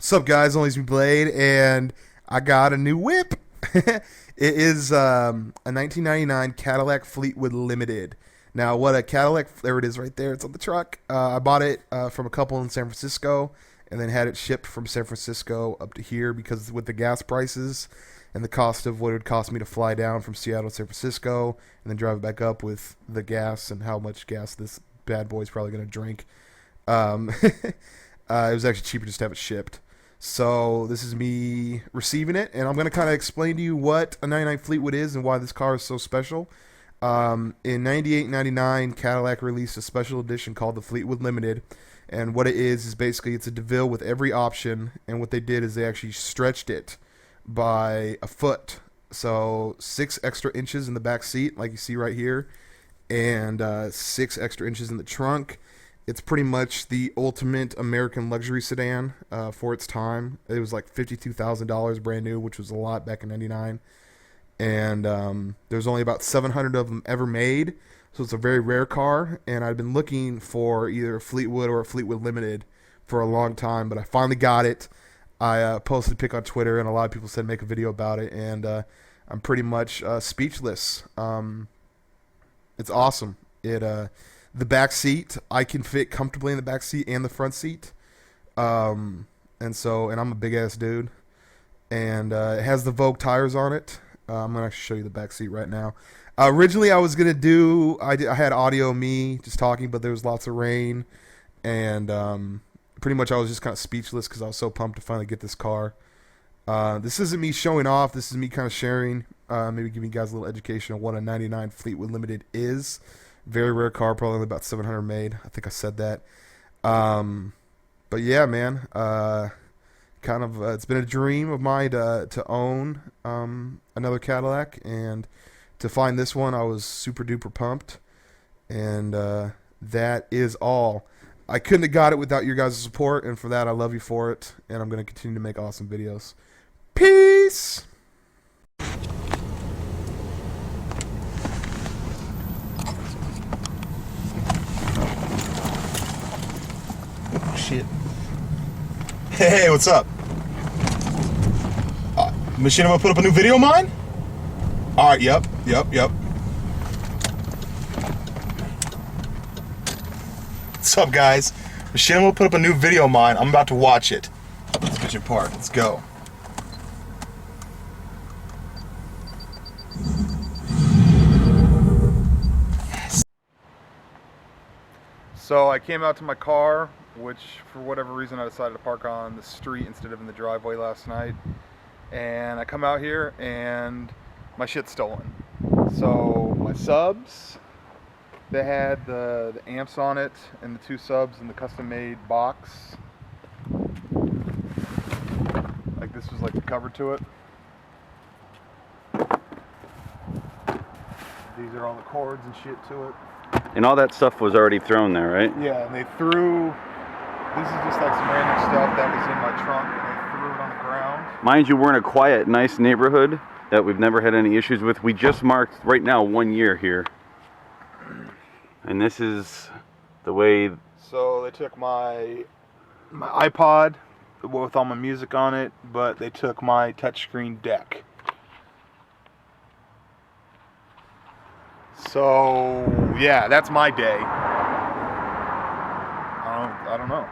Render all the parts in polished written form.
What's up, guys? ONLYUSEmeBLADE, and I got a new whip. It is a 1999 Cadillac Fleetwood Limited. Now, what a Cadillac, there it is right there. It's on the truck. I bought it from a couple in San Francisco and then had it shipped from San Francisco up to here because with the gas prices and the cost of what it would cost me to fly down from Seattle to San Francisco and then drive it back up with the gas and how much gas this bad boy is probably going to drink. It was actually cheaper just to have it shipped. So this is me receiving it, and I'm going to kind of explain to you what a 99 Fleetwood is and why this car is so special. In 98, 99, Cadillac released a special edition called the Fleetwood Limited, and what it is basically it's a DeVille with every option, and what they did is they actually stretched it by a foot. So 6 extra inches in the back seat, like you see right here, and 6 extra inches in the trunk. It's pretty much the ultimate American luxury sedan for its time. It was like $52,000 brand new, which was a lot back in '99. And there's only about 700 of them ever made, so it's a very rare car. And I've been looking for either a Fleetwood or a Fleetwood Limited for a long time, but I finally got it. I posted a pic on Twitter, and a lot of people said make a video about it, and I'm pretty much speechless. It's awesome. The back seat, I can fit comfortably in the back seat and the front seat. And I'm a big ass dude. And it has the Vogue tires on it. I'm going to show you the back seat right now. Originally, I was going to I had audio of me just talking, but there was lots of rain. And pretty much I was just kind of speechless because I was so pumped to finally get this car. This isn't me showing off. This is me kind of sharing, maybe giving you guys a little education on what a 99 Fleetwood Limited is. Very rare car, probably only about 700 made. I think I said that. But yeah, man, it's been a dream of mine to own another Cadillac, and to find this one, I was super duper pumped. And that is all. I couldn't have got it without your guys' support, and for that, I love you for it. And I'm going to continue to make awesome videos. Peace! Shit. Hey, what's up? Machinima put up a new video of mine? Alright, yep. What's up, guys? Machinima put up a new video of mine. I'm about to watch it. Let's get your part. Let's go. So I came out to my car, which for whatever reason I decided to park on the street instead of in the driveway last night. And I come out here and my shit's stolen. So my subs, they had the amps on it and the 2 subs in the custom made box. Like this was like the cover to it. These are all the cords and shit to it. And all that stuff was already thrown there, right? Yeah, and they threw, this is just like some random stuff that was in my trunk, and they threw it on the ground. Mind you, we're in a quiet, nice neighborhood that we've never had any issues with. We just marked, right now, 1 year here. And this is the way... So they took my iPod with all my music on it, but they took my touchscreen deck. So, yeah, that's my day. I don't know.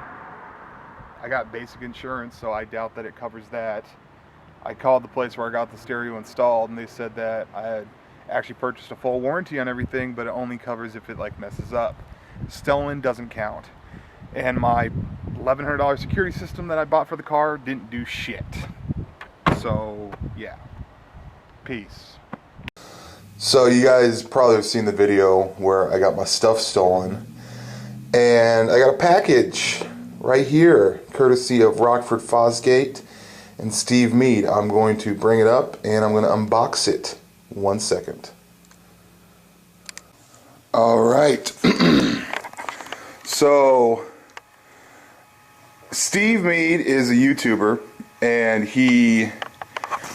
I got basic insurance, so I doubt that it covers that. I called the place where I got the stereo installed, and they said that I had actually purchased a full warranty on everything, but it only covers if it like messes up. Stolen doesn't count. And my $1,100 security system that I bought for the car didn't do shit. So, yeah. Peace. So you guys probably have seen the video where I got my stuff stolen, and I got a package right here courtesy of Rockford Fosgate and Steve Mead. I'm going to bring it up and I'm going to unbox it. 1 second. Alright. So Steve Mead is a YouTuber, and he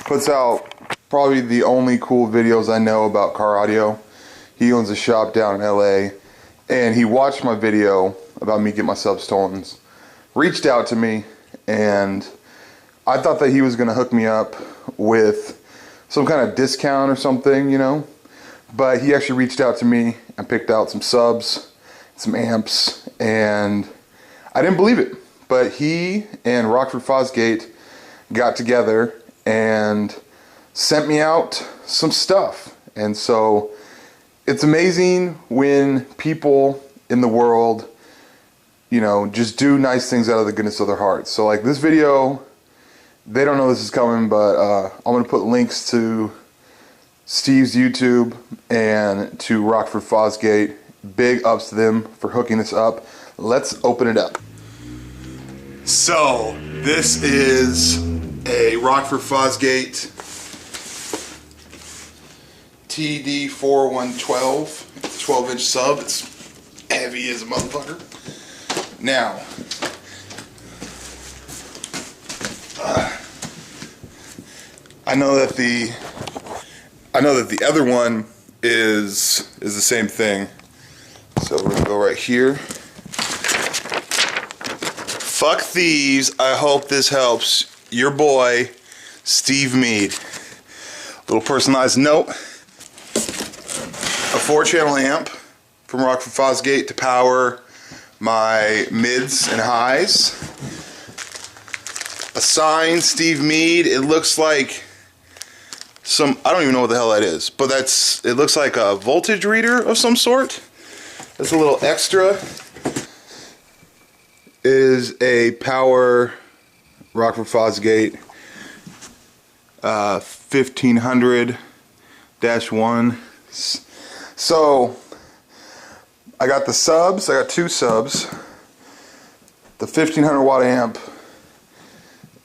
puts out probably the only cool videos I know about car audio. He owns a shop down in LA, and he watched my video about me getting my stuff stolen, reached out to me, and I thought that he was going to hook me up with some kind of discount or something, you know. But he actually reached out to me and picked out some subs, some amps, and I didn't believe it. But he and Rockford Fosgate got together and sent me out some stuff. And so it's amazing when people in the world, you know, just do nice things out of the goodness of their hearts. So like this video, they don't know this is coming, but I'm going to put links to Steve's YouTube and to Rockford Fosgate. Big ups to them for hooking this up. Let's open it up. So this is a Rockford Fosgate TD4112. It's a 12-inch sub. It's heavy as a motherfucker. Now, I know that the other one is the same thing. So we're gonna go right here. Fuck thieves. I hope this helps. Your boy, Steve Mead. Little personalized note. A 4-channel amp from Rockford Fosgate to power my mids and highs. A sign, Steve Mead. It looks like some, I don't even know what the hell that is, but it looks like a voltage reader of some sort. That's a little extra. Is a power Rockford Fosgate 1500-1. So I got the subs. I got 2 subs. The 1500 watt amp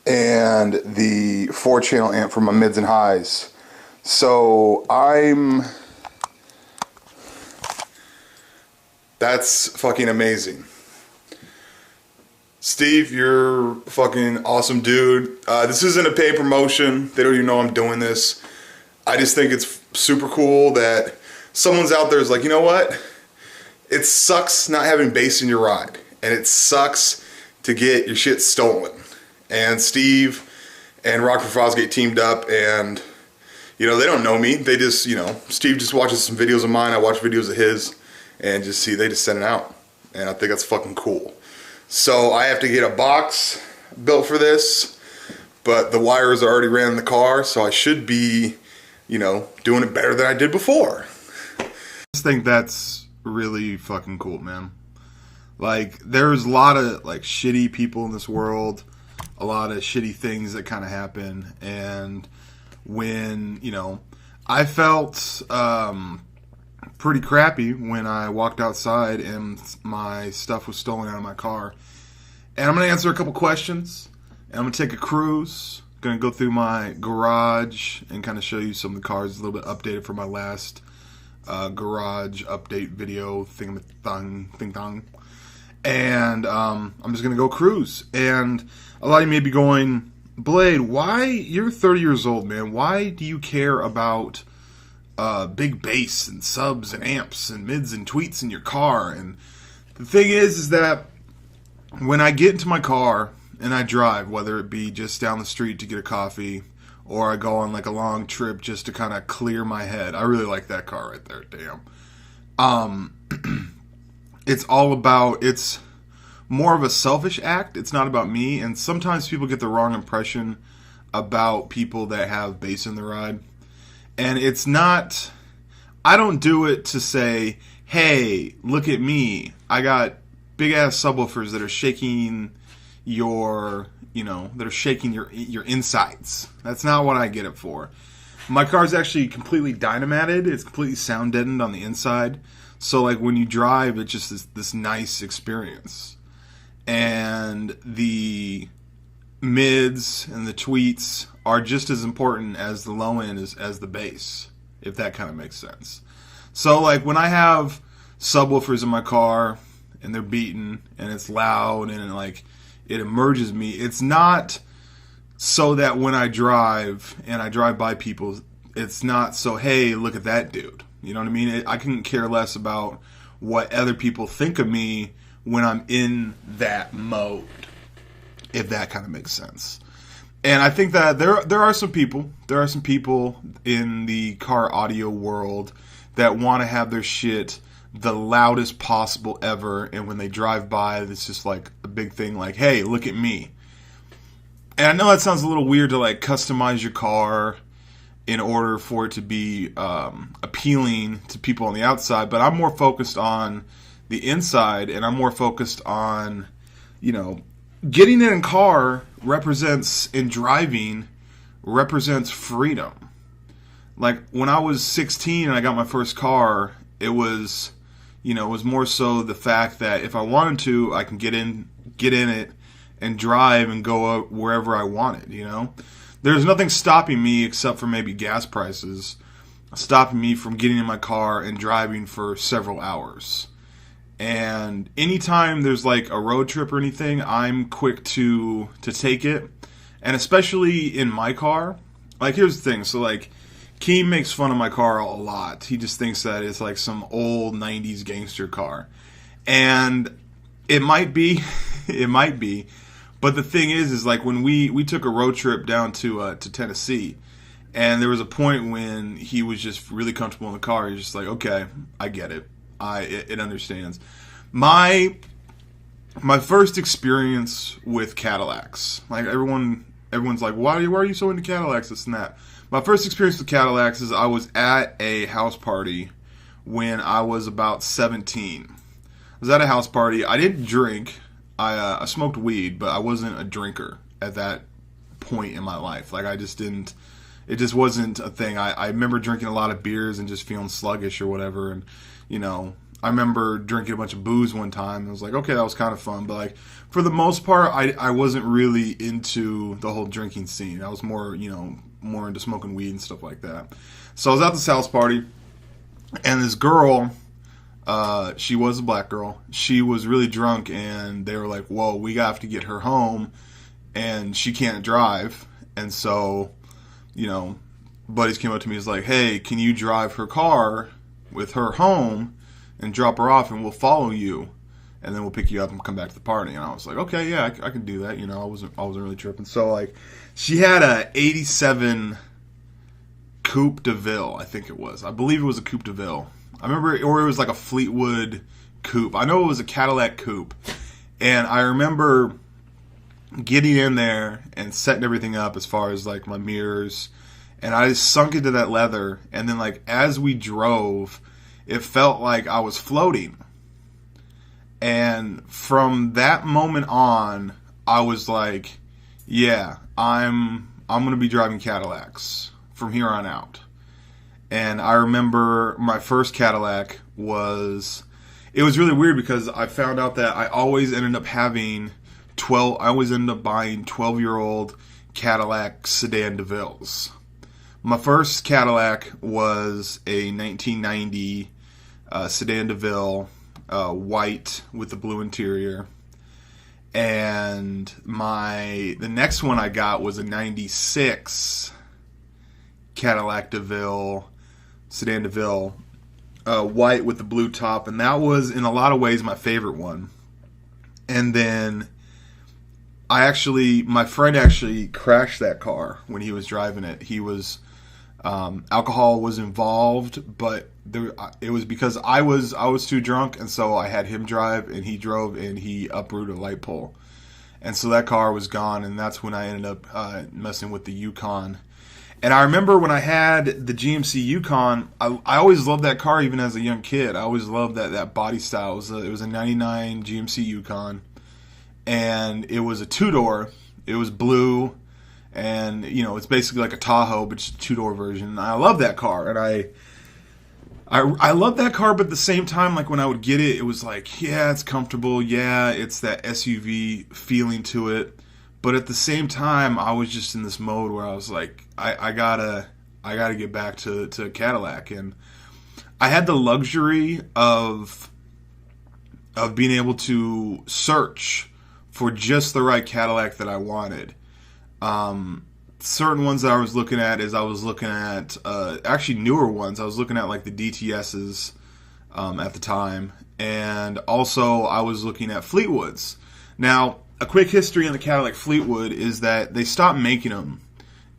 and the 4-channel amp for my mids and highs. So that's fucking amazing. Steve, you're a fucking awesome dude. This isn't a paid promotion. They don't even know I'm doing this. I just think it's super cool that someone's out there is like, you know what? It sucks not having bass in your ride. And it sucks to get your shit stolen. And Steve and Rockford Fosgate teamed up, and, you know, they don't know me. They just, you know, Steve just watches some videos of mine. I watch videos of his, and just see, they just send it out. And I think that's fucking cool. So I have to get a box built for this, but the wires are already ran in the car, so I should be, you know, doing it better than I did before. I just think that's really fucking cool, man. Like, there's a lot of, like, shitty people in this world, a lot of shitty things that kind of happen, and when, you know, I felt pretty crappy when I walked outside and my stuff was stolen out of my car. And I'm going to answer a couple questions, and I'm going to take a cruise, going to go through my garage and kind of show you some of the cars, a little bit updated from my last garage update video thing-thong. And I'm just going to go cruise. And a lot of you may be going, Blade, why, you're 30 years old, man, why do you care about big bass and subs and amps and mids and tweets in your car? And the thing is that when I get into my car and I drive, whether it be just down the street to get a coffee or I go on like a long trip just to kind of clear my head, I really like that car right there, damn. It's all about, it's more of a selfish act. It's not about me, and sometimes people get the wrong impression about people that have bass in the ride. And it's not, I don't do it to say, hey, look at me, I got big ass subwoofers that are shaking your, you know, that are shaking your insides. That's not what I get it for. My car's actually completely dynamated. It's completely sound deadened on the inside. So like when you drive, it's just this nice experience. And the mids and the tweets are just as important as the low end as the bass, if that kind of makes sense. So like when I have subwoofers in my car and they're beaten and it's loud and like it emerges me, it's not so that when I drive and I drive by people, it's not so, hey, look at that dude. You know what I mean? I couldn't care less about what other people think of me when I'm in that mode, if that kind of makes sense. And I think that there are some people in the car audio world that want to have their shit the loudest possible ever, and when they drive by, it's just like a big thing, like, hey, look at me. And I know that sounds a little weird to like customize your car in order for it to be appealing to people on the outside, but I'm more focused on the inside, and I'm more focused on, getting in a car represents, in driving, represents freedom. Like, when I was 16 and I got my first car, it was more so the fact that if I wanted to, I can get in it and drive and go wherever I wanted, There's nothing stopping me except for maybe gas prices, stopping me from getting in my car and driving for several hours. And anytime there's like a road trip or anything, I'm quick to take it. And especially in my car, like, here's the thing. So like, Keem makes fun of my car a lot. He just thinks that it's like some old 90s gangster car. And it might be, it might be. But the thing is like, when we took a road trip down to Tennessee, and there was a point when he was just really comfortable in the car. He's just like, okay, I get it. It understands. My first experience with Cadillacs, like everyone's like, why are you so into Cadillacs, this and that? My first experience with Cadillacs is I was at a house party when I was about 17. I was at a house party. I didn't drink. I smoked weed, but I wasn't a drinker at that point in my life. Like, I just didn't. It just wasn't a thing. I remember drinking a lot of beers and just feeling sluggish or whatever. And, I remember drinking a bunch of booze one time. I was like, okay, that was kind of fun. But, like, for the most part, I wasn't really into the whole drinking scene. I was more, more into smoking weed and stuff like that. So I was at this house party, and this girl, she was a black girl. She was really drunk, and they were like, whoa, we have to get her home, and she can't drive. And so, buddies came up to me and was like, hey, can you drive her car with her home and drop her off, and we'll follow you, and then we'll pick you up and come back to the party. And I was like, okay, yeah, I can do that. I wasn't really tripping. So, like, she had a 87 Coupe de Ville, I think it was. I believe it was a Coupe de Ville. I remember, or it was like a Fleetwood Coupe. I know it was a Cadillac Coupe. And I remember getting in there and setting everything up as far as like my mirrors, and I just sunk into that leather, and then like as we drove, it felt like I was floating. And from that moment on, I was like, yeah, I'm going to be driving Cadillacs from here on out. And I remember my first Cadillac it was really weird because I found out that I always ended up buying 12-year-old Cadillac sedan DeVilles. My first Cadillac was a 1990 sedan DeVille, white with the blue interior. And the next one I got was a 96 Cadillac DeVille, sedan DeVille, white with the blue top. And that was, in a lot of ways, my favorite one. And then my friend actually crashed that car when he was driving it. He was, alcohol was involved, but it was because I was too drunk, and so I had him drive, and he drove, and he uprooted a light pole. And so that car was gone, and that's when I ended up messing with the Yukon. And I remember when I had the GMC Yukon, I always loved that car even as a young kid. I always loved that body style. It was a 99 GMC Yukon, and it was a two-door. It was blue, and it's basically like a Tahoe, but just a two-door version. And I love that car, and I love that car, but at the same time, like when I would get it, it was like, yeah, it's comfortable, yeah, it's that SUV feeling to it. But at the same time, I was just in this mode where I was like, I gotta get back to Cadillac. And I had the luxury of being able to search for just the right Cadillac that I wanted. Certain ones that I was looking at actually newer ones. I was looking at like the DTSs at the time, and also I was looking at Fleetwoods. Now, a quick history on the Cadillac Fleetwood is that they stopped making them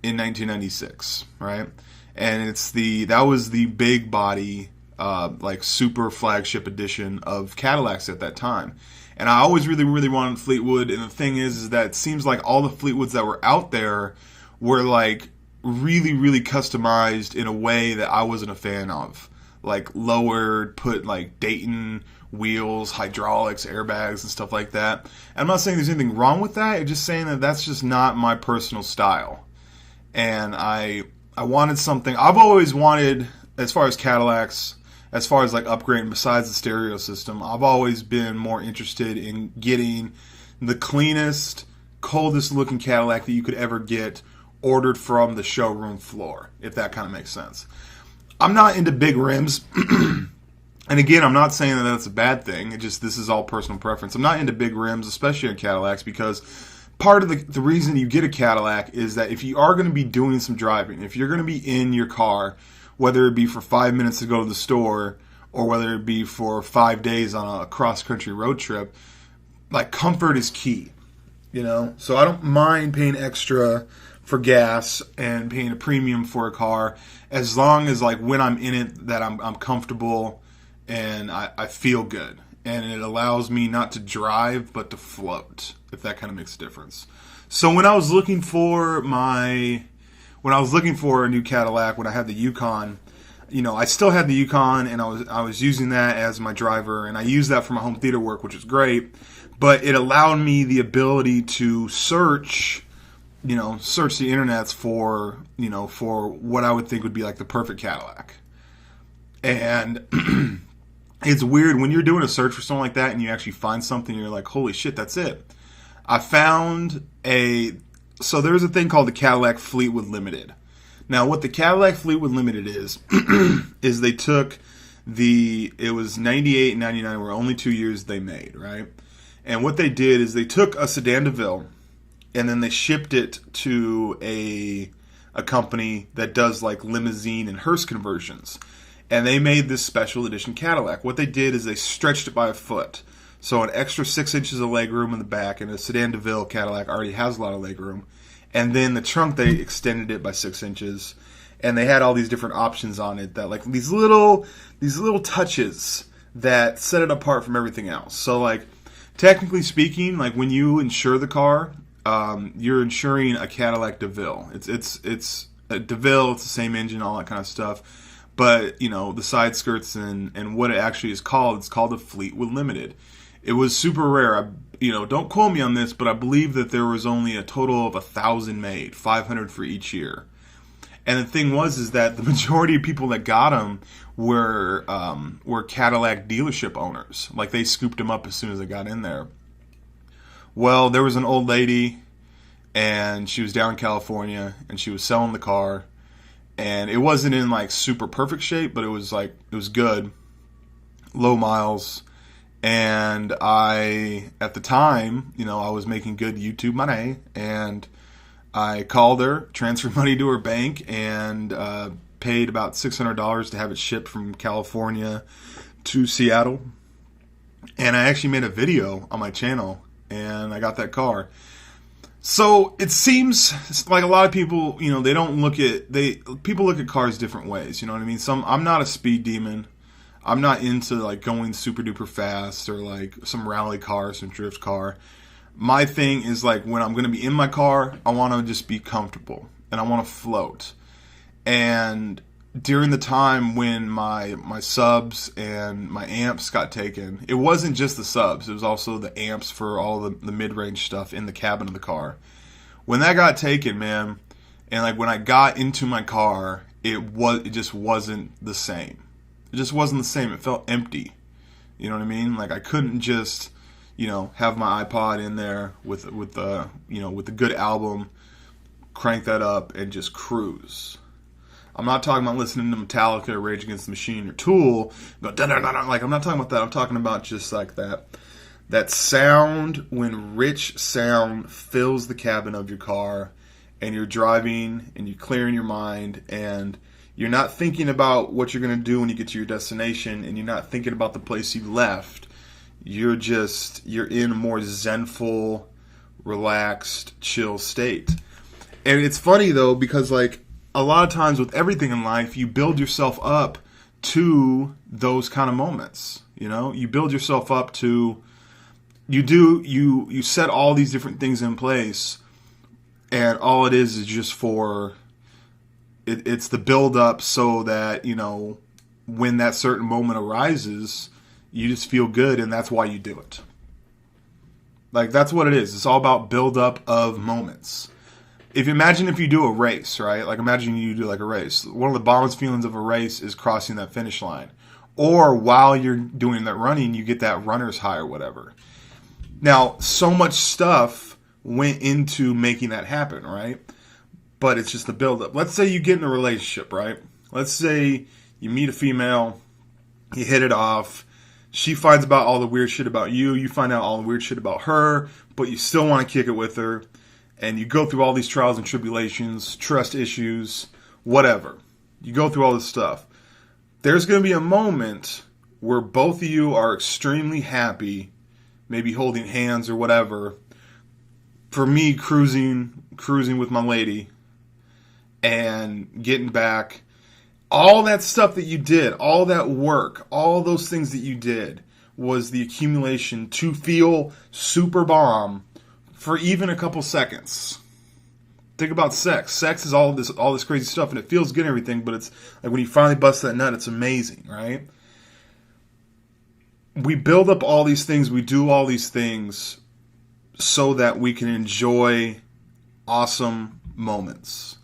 in 1996, right? And that was the big body, like super flagship edition of Cadillacs at that time. And I always really, really wanted Fleetwood. And the thing is that it seems like all the Fleetwoods that were out there were like really, really customized in a way that I wasn't a fan of. Like lowered, put like Dayton wheels, hydraulics, airbags, and stuff like that. And I'm not saying there's anything wrong with that. I'm just saying that that's just not my personal style. And I wanted something. I've always wanted, as far as Cadillacs, as far as like upgrading besides the stereo system, I've always been more interested in getting the cleanest, coldest looking Cadillac that you could ever get ordered from the showroom floor, if that kind of makes sense. I'm not into big rims. And again, I'm not saying that that's a bad thing. This is all personal preference. I'm not into big rims, especially on Cadillacs, because part of the reason you get a Cadillac is that if you are going to be doing some driving, if you're going to be in your car, whether it be for 5 minutes to go to the store or whether it be for 5 days on a cross-country road trip, like comfort is key, you know? So I don't mind paying extra for gas and paying a premium for a car as long as like when I'm in it that I'm comfortable and I feel good. And it allows me not to drive, but to float, if that kind of makes a difference. So when I was looking for a new Cadillac, when I had the Yukon, you know, I still had the Yukon, and I was using that as my driver, and I used that for my home theater work, which was great. But it allowed me the ability to search the internets for what I would think would be like the perfect Cadillac. And it's weird when you're doing a search for something like that and you actually find something, you're like, holy shit, that's it. I found so there's a thing called the Cadillac Fleetwood Limited. Now, what the Cadillac Fleetwood Limited is, is they took it was 98 and 99 were only 2 years they made, right? And what they did is they took a sedan DeVille and then they shipped it to a company that does like limousine and hearse conversions. And they made this special edition Cadillac. What they did is they stretched it by a foot. So an extra 6 inches of legroom in the back, and a sedan DeVille Cadillac already has a lot of legroom. And then the trunk, they extended it by 6 inches. And they had all these different options on it that, like, these little touches that set it apart from everything else. So, like, technically speaking, like, when you insure the car, you're insuring a Cadillac DeVille. It's a DeVille, it's the same engine, all that kind of stuff. But, you know, the side skirts and what it actually is called, it's called a Fleetwood Limited. It was super rare. Don't quote me on this, but I believe that there was only a total of 1,000 made, 500 for each year. And the thing is that the majority of people that got them were Cadillac dealership owners. Like, they scooped them up as soon as they got in there. Well, there was an old lady, and she was down in California, and she was selling the car. And it wasn't in like super perfect shape, but it was good, low miles. And at the time, I was making good YouTube money, and I called her, transferred money to her bank, and paid about $600 to have it shipped from California to Seattle. And I actually made a video on my channel, and I got that car. So it seems like a lot of people, they don't people look at cars different ways. You know what I mean? I'm not a speed demon. I'm not into like going super duper fast or like some rally car, some drift car. My thing is like when I'm going to be in my car, I want to just be comfortable and I want to float. And during the time when my subs and my amps got taken, it wasn't just the subs. It was also the amps for all the mid-range stuff in the cabin of the car. When that got taken, man, and like when I got into my car, it just wasn't the same. It just wasn't the same. It felt empty. You know what I mean? Like I couldn't just, have my iPod in there with a good album, crank that up and just cruise. I'm not talking about listening to Metallica or Rage Against the Machine or Tool, but like I'm not talking about that. I'm talking about just like that sound when rich sound fills the cabin of your car and you're driving and you're clearing your mind and you're not thinking about what you're going to do when you get to your destination and you're not thinking about the place you left. You're in a more zenful, relaxed, chill state. And it's funny though, because like a lot of times with everything in life, you build yourself up to those kind of moments. You know, you build yourself up to, you set all these different things in place, and all it is just for, it's the build up so that, you know, when that certain moment arises, you just feel good, and that's why you do it. Like, that's what it is. It's all about build up of moments. Imagine if you do a race, right? Like, imagine you do like a race. One of the bombest feelings of a race is crossing that finish line. Or while you're doing that running, you get that runner's high or whatever. Now, so much stuff went into making that happen, right? But it's just the build-up. Let's say you get in a relationship, right? Let's say you meet a female, you hit it off, she finds out all the weird shit about you, you find out all the weird shit about her, but you still want to kick it with her, and you go through all these trials and tribulations, trust issues, whatever. You go through all this stuff. There's going to be a moment where both of you are extremely happy, maybe holding hands or whatever. For me, cruising with my lady and getting back. All that stuff that you did, all that work, all those things that you did was the accumulation to feel super bomb for even a couple seconds. Think about sex. Sex is all this crazy stuff, and it feels good and everything, but it's like when you finally bust that nut, it's amazing, right? We build up all these things, we do all these things so that we can enjoy awesome moments.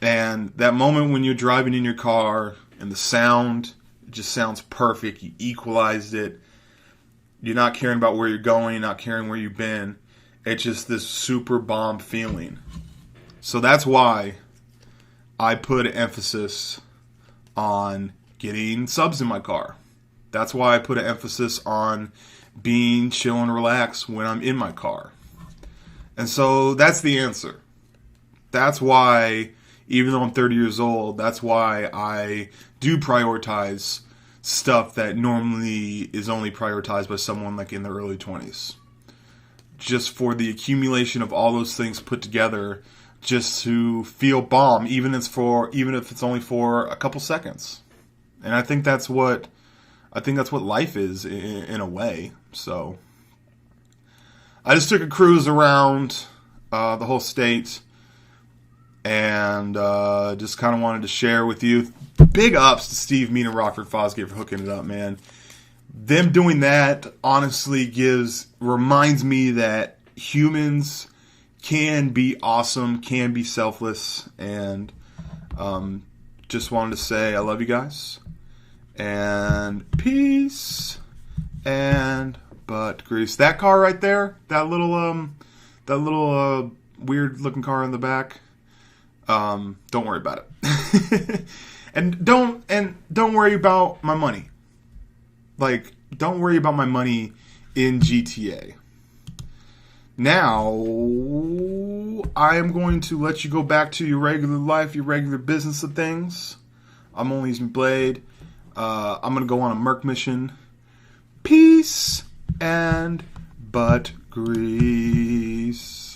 And that moment when you're driving in your car and the sound, it just sounds perfect. You equalized it. You're not caring about where you're going, not caring where you've been. It's just this super bomb feeling. So that's why I put an emphasis on getting subs in my car. That's why I put an emphasis on being chill and relaxed when I'm in my car. And so that's the answer. That's why, even though I'm 30 years old, that's why I do prioritize stuff that normally is only prioritized by someone like in their early 20s. Just for the accumulation of all those things put together, just to feel bomb, even if it's only for a couple seconds. And I think that's what life is in a way. So I just took a cruise around the whole state, and just kind of wanted to share with you. Big ups to Steve Mean and Rockford Fosgate for hooking it up, man. Them doing that honestly reminds me that humans can be awesome, can be selfless, and just wanted to say I love you guys, and peace, and butt grease. That car right there, that little weird looking car in the back, don't worry about it. and don't worry about my money. Like, don't worry about my money in GTA. Now, I am going to let you go back to your regular life, your regular business of things. I'm ONLYUSEmeBLADE. I'm going to go on a Merc mission. Peace and butt grease.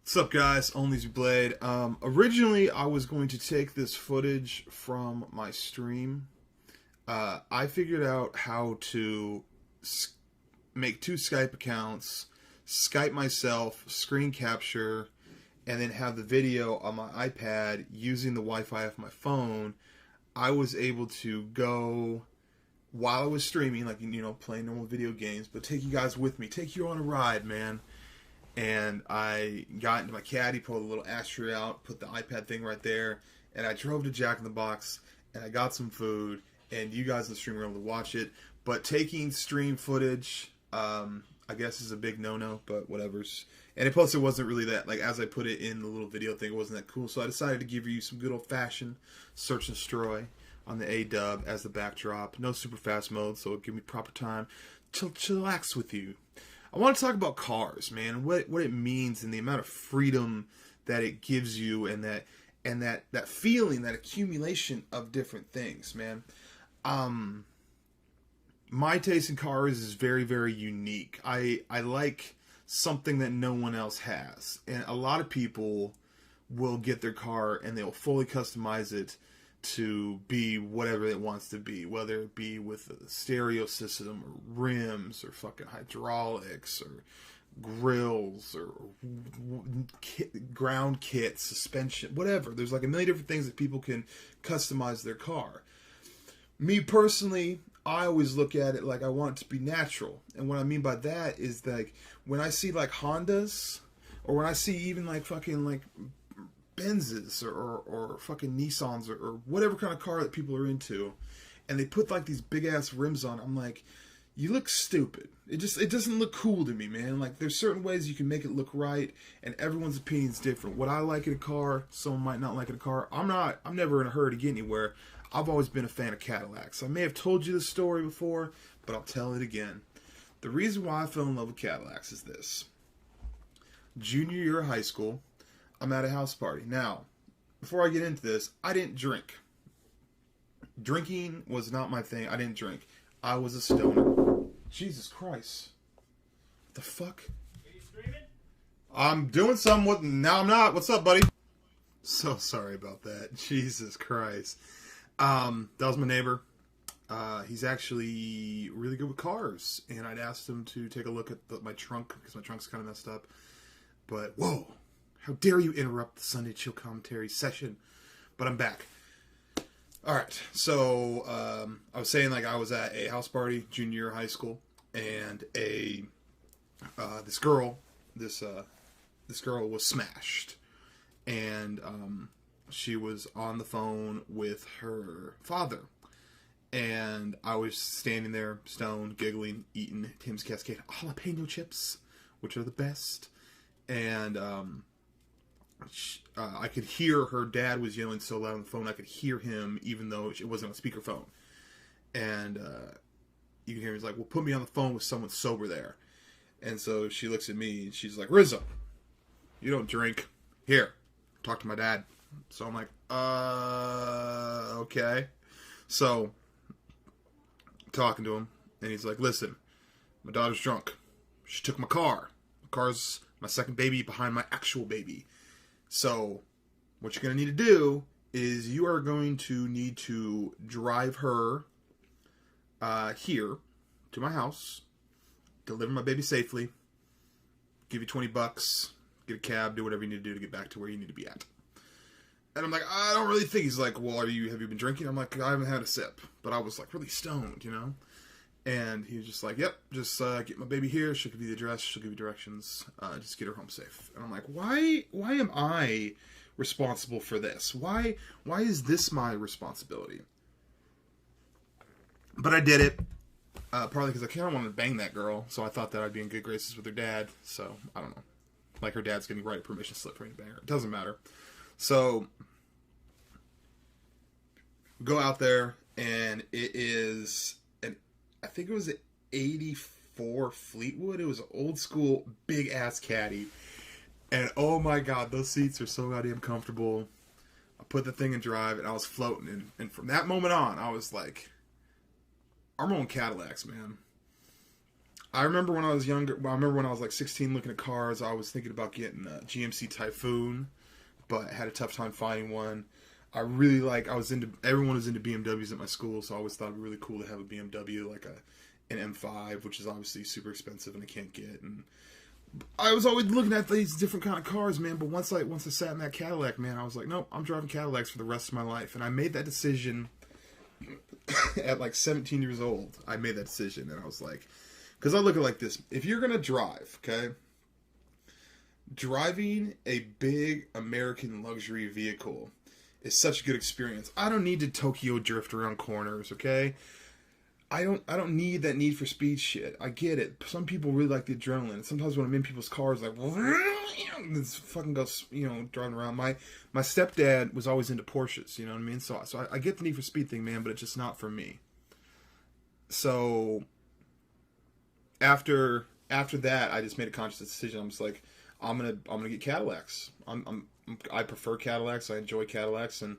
What's up, guys? ONLYUSEmeBLADE. Originally, I was going to take this footage from my stream. I figured out how to make 2 Skype accounts, Skype myself, screen capture, and then have the video on my iPad using the Wi-Fi of my phone. I was able to go while I was streaming, like, you know, playing normal video games, but take you guys with me, take you on a ride, man. And I got into my caddy, pulled a little ashtray out, put the iPad thing right there, and I drove to Jack in the Box, and I got some food, and you guys in the stream were able to watch it. But taking stream footage, I guess is a big no-no, but whatever's. And plus, it wasn't really that, like, as I put it in the little video thing, it wasn't that cool, so I decided to give you some good old-fashioned search and destroy on the A-dub as the backdrop. No super fast mode, so it'll give me proper time to chillax with you. I want to talk about cars, man. What it means and the amount of freedom that it gives you, and that feeling, that accumulation of different things, man. My taste in cars is very, very unique. I like something that no one else has, and a lot of people will get their car and they'll fully customize it to be whatever it wants to be, whether it be with a stereo system or rims or fucking hydraulics or grills or ground kits, suspension, whatever. There's like a million different things that people can customize their car. Me personally, I always look at it like I want it to be natural. And what I mean by that is like when I see like Hondas, or when I see even like fucking like Benzes or fucking Nissans or whatever kind of car that people are into, and they put like these big ass rims on, I'm like, you look stupid. It doesn't look cool to me, man. Like, there's certain ways you can make it look right, and everyone's opinion is different. What I like in a car, someone might not like in a car. I'm never in a hurry to get anywhere. I've always been a fan of Cadillacs. I may have told you this story before, but I'll tell it again. The reason why I fell in love with Cadillacs is this. Junior year of high school, I'm at a house party. Now, before I get into this, I didn't drink. Drinking was not my thing. I didn't drink. I was a stoner. Jesus Christ. What the fuck? Are you streaming? I'm doing something with... Now I'm not. What's up, buddy? So sorry about that. Jesus Christ. That was my neighbor. He's actually really good with cars. And I'd asked him to take a look at my trunk, because my trunk's kind of messed up. But, whoa. How dare you interrupt the Sunday Chill Commentary session. But I'm back. Alright, so I was saying, like, I was at a house party, junior year of high school, and this girl was smashed, and she was on the phone with her father, and I was standing there, stoned, giggling, eating Tim's Cascade jalapeno chips, which are the best, and I could hear her dad was yelling so loud on the phone. I could hear him, even though it wasn't on speakerphone. And you can hear he's like, "Well, put me on the phone with someone sober there." And so she looks at me and she's like, "Rizzo, you don't drink. Here, talk to my dad." So I'm like, okay. So talking to him, and he's like, "Listen, my daughter's drunk. She took my car. My car's my second baby behind my actual baby. So, what you're going to need to do is you are going to need to drive her here to my house, deliver my baby safely, give you $20, get a cab, do whatever you need to do to get back to where you need to be at." And I'm like, I don't really think. He's like, "Well, have you been drinking?" I'm like, "I haven't had a sip," but I was like really stoned, you know. And he was just like, "Yep, just get my baby here. She'll give you the address. She'll give you directions. Just get her home safe." And I'm like, why am I responsible for this? Why is this my responsibility? But I did it. Partly because I kind of wanted to bang that girl, so I thought that I'd be in good graces with her dad. So, I don't know. Like, her dad's going to write a permission slip for me to bang her. It doesn't matter. So, go out there, and it is... I think it was an 84 Fleetwood. It was an old school, big ass caddy. And oh my god, those seats are so goddamn comfortable. I put the thing in drive and I was floating. And from that moment on, I was like, I'm on Cadillacs, man. I remember when I was younger, I remember when I was like 16 looking at cars, I was thinking about getting a GMC Typhoon, but I had a tough time finding one. Everyone was into BMWs at my school, so I always thought it'd be really cool to have a BMW, like an M5, which is obviously super expensive and I can't get. And I was always looking at these different kind of cars, man, but once I sat in that Cadillac, man, I was like, nope, I'm driving Cadillacs for the rest of my life. And I made that decision at like 17 years old. I made that decision, and I was like, because I look at it like this. If you're going to drive, okay, driving a big American luxury vehicle is such a good experience. I don't need to Tokyo drift around corners, okay? I don't need that need for speed shit. I get it. Some people really like the adrenaline. Sometimes when I'm in people's cars, like, this fucking goes, driving around. My stepdad was always into Porsches, you know what I mean? So I get the need for speed thing, man, but it's just not for me. So after after that, I just made a conscious decision. I'm just like, I'm gonna get Cadillacs. I prefer Cadillacs. I enjoy Cadillacs, and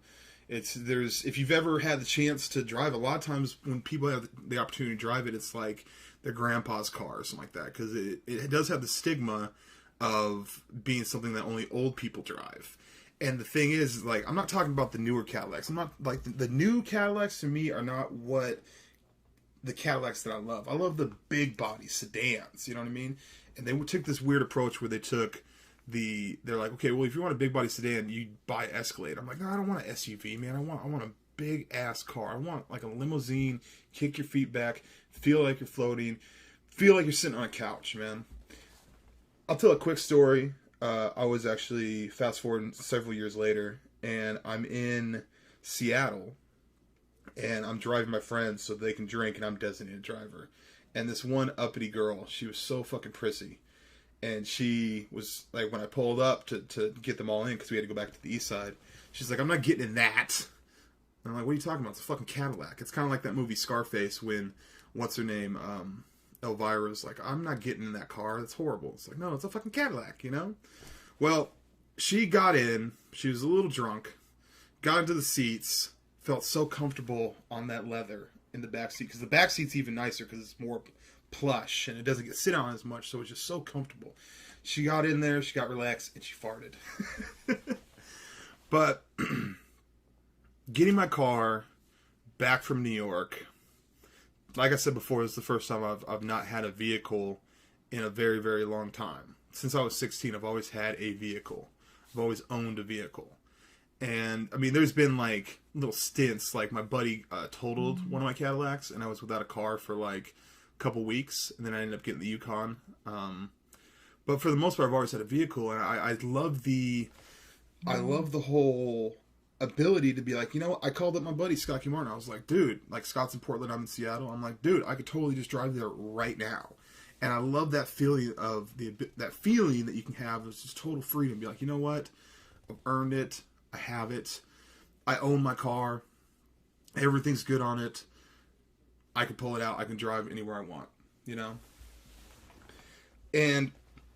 if you've ever had the chance to drive, a lot of times when people have the opportunity to drive it, it's like their grandpa's car or something like that, because it does have the stigma of being something that only old people drive. And the thing is, like, I'm not talking about the newer Cadillacs. I'm not like the new Cadillacs to me are not what the Cadillacs that I love. I love the big body sedans. You know what I mean? And they took this weird approach where they're like, okay, well, if you want a big body sedan, you buy Escalade. I'm like, no, I don't want an SUV, man. I want a big ass car. I want like a limousine. Kick your feet back, feel like you're floating, feel like you're sitting on a couch, man. I'll tell a quick story. I was actually fast forwarding several years later, and I'm in Seattle, and I'm driving my friends so they can drink, and I'm designated driver. And this one uppity girl, she was so fucking prissy. And she was like, when I pulled up to get them all in, because we had to go back to the east side, she's like, I'm not getting in that. And I'm like, what are you talking about? It's a fucking Cadillac. It's kind of like that movie Scarface when, what's her name, Elvira's like, I'm not getting in that car. That's horrible. It's like, no, it's a fucking Cadillac, you know? Well, she got in. She was a little drunk. Got into the seats. Felt so comfortable on that leather in the back seat. Because the back seat's even nicer because it's more plush and it doesn't get sit on as much. So it's just so comfortable. She got in there. She got relaxed. And she farted. But getting my car back from New York, like I said before, this is the first time I've not had a vehicle in a very, very long time. Since I was 16, I've always had a vehicle. I've always owned a vehicle. And, I mean, there's been, like, little stints. Like, my buddy totaled one of my Cadillacs, and I was without a car for, like, a couple weeks. And then I ended up getting the Yukon. But for the most part, I've always had a vehicle. And I love the whole ability to be like, you know, I called up my buddy Scott Martin. I was like, dude, like, Scott's in Portland, I'm in Seattle. I'm like, dude, I could totally just drive there right now. And I love that feeling of that feeling that you can have of just total freedom. Be like, you know what? I've earned it. I have it. I own my car. Everything's good on it. I can pull it out. I can drive anywhere I want, you know? And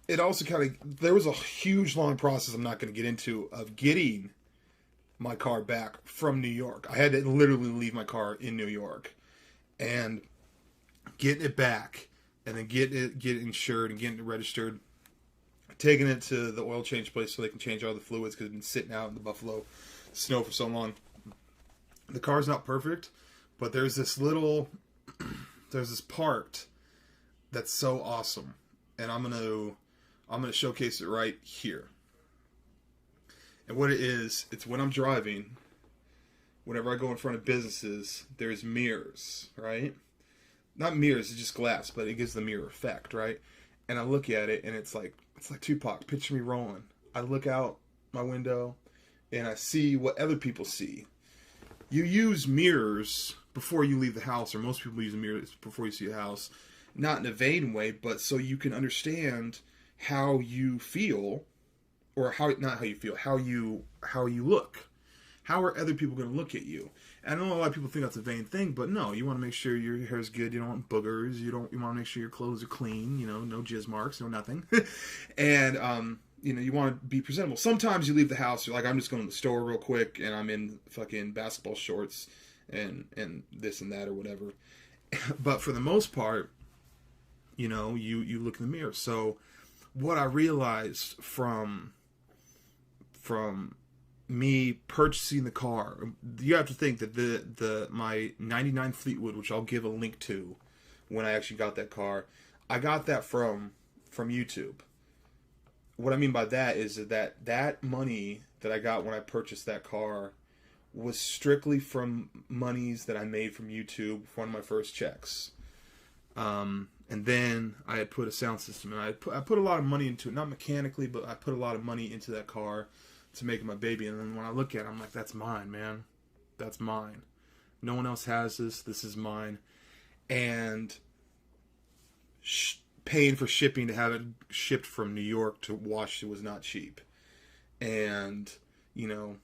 it also there was a huge long process I'm not going to get into of getting my car back from New York. I had to literally leave my car in New York and getting it back and then get it insured and getting it registered, taking it to the oil change place so they can change all the fluids because it's been sitting out in the Buffalo snow for so long. The car's not perfect, but there's this part that's so awesome, and I'm gonna showcase it right here. And what it is, it's when I'm driving, whenever I go in front of businesses, there's mirrors, right? Not mirrors, it's just glass, but it gives the mirror effect, right? And I look at it, and it's like Tupac, picture me rolling. I look out my window, and I see what other people see. You use mirrors before you leave the house, or most people use mirrors before you see a house, not in a vain way, but so you can understand how you feel, or how you look. How are other people going to look at you? And I know a lot of people think that's a vain thing, but no, you want to make sure your hair's good. You don't want boogers. You want to make sure your clothes are clean. You know, no jizz marks, no nothing. And you know, you want to be presentable. Sometimes you leave the house. You're like, I'm just going to the store real quick, and I'm in fucking basketball shorts and this and that or whatever. But for the most part, you know, you look in the mirror. So what I realized from me purchasing the car, you have to think that my 99 Fleetwood, which I'll give a link to when I actually got that car, I got that from YouTube. What I mean by that is that money that I got when I purchased that car was strictly from monies that I made from YouTube for one of my first checks. And then I had put a sound system, and I put a lot of money into it, not mechanically, but I put a lot of money into that car to make it my baby. And then when I look at it, I'm like, that's mine, man. That's mine. No one else has this. This is mine. And paying for shipping to have it shipped from New York to Washington was not cheap. And, you know,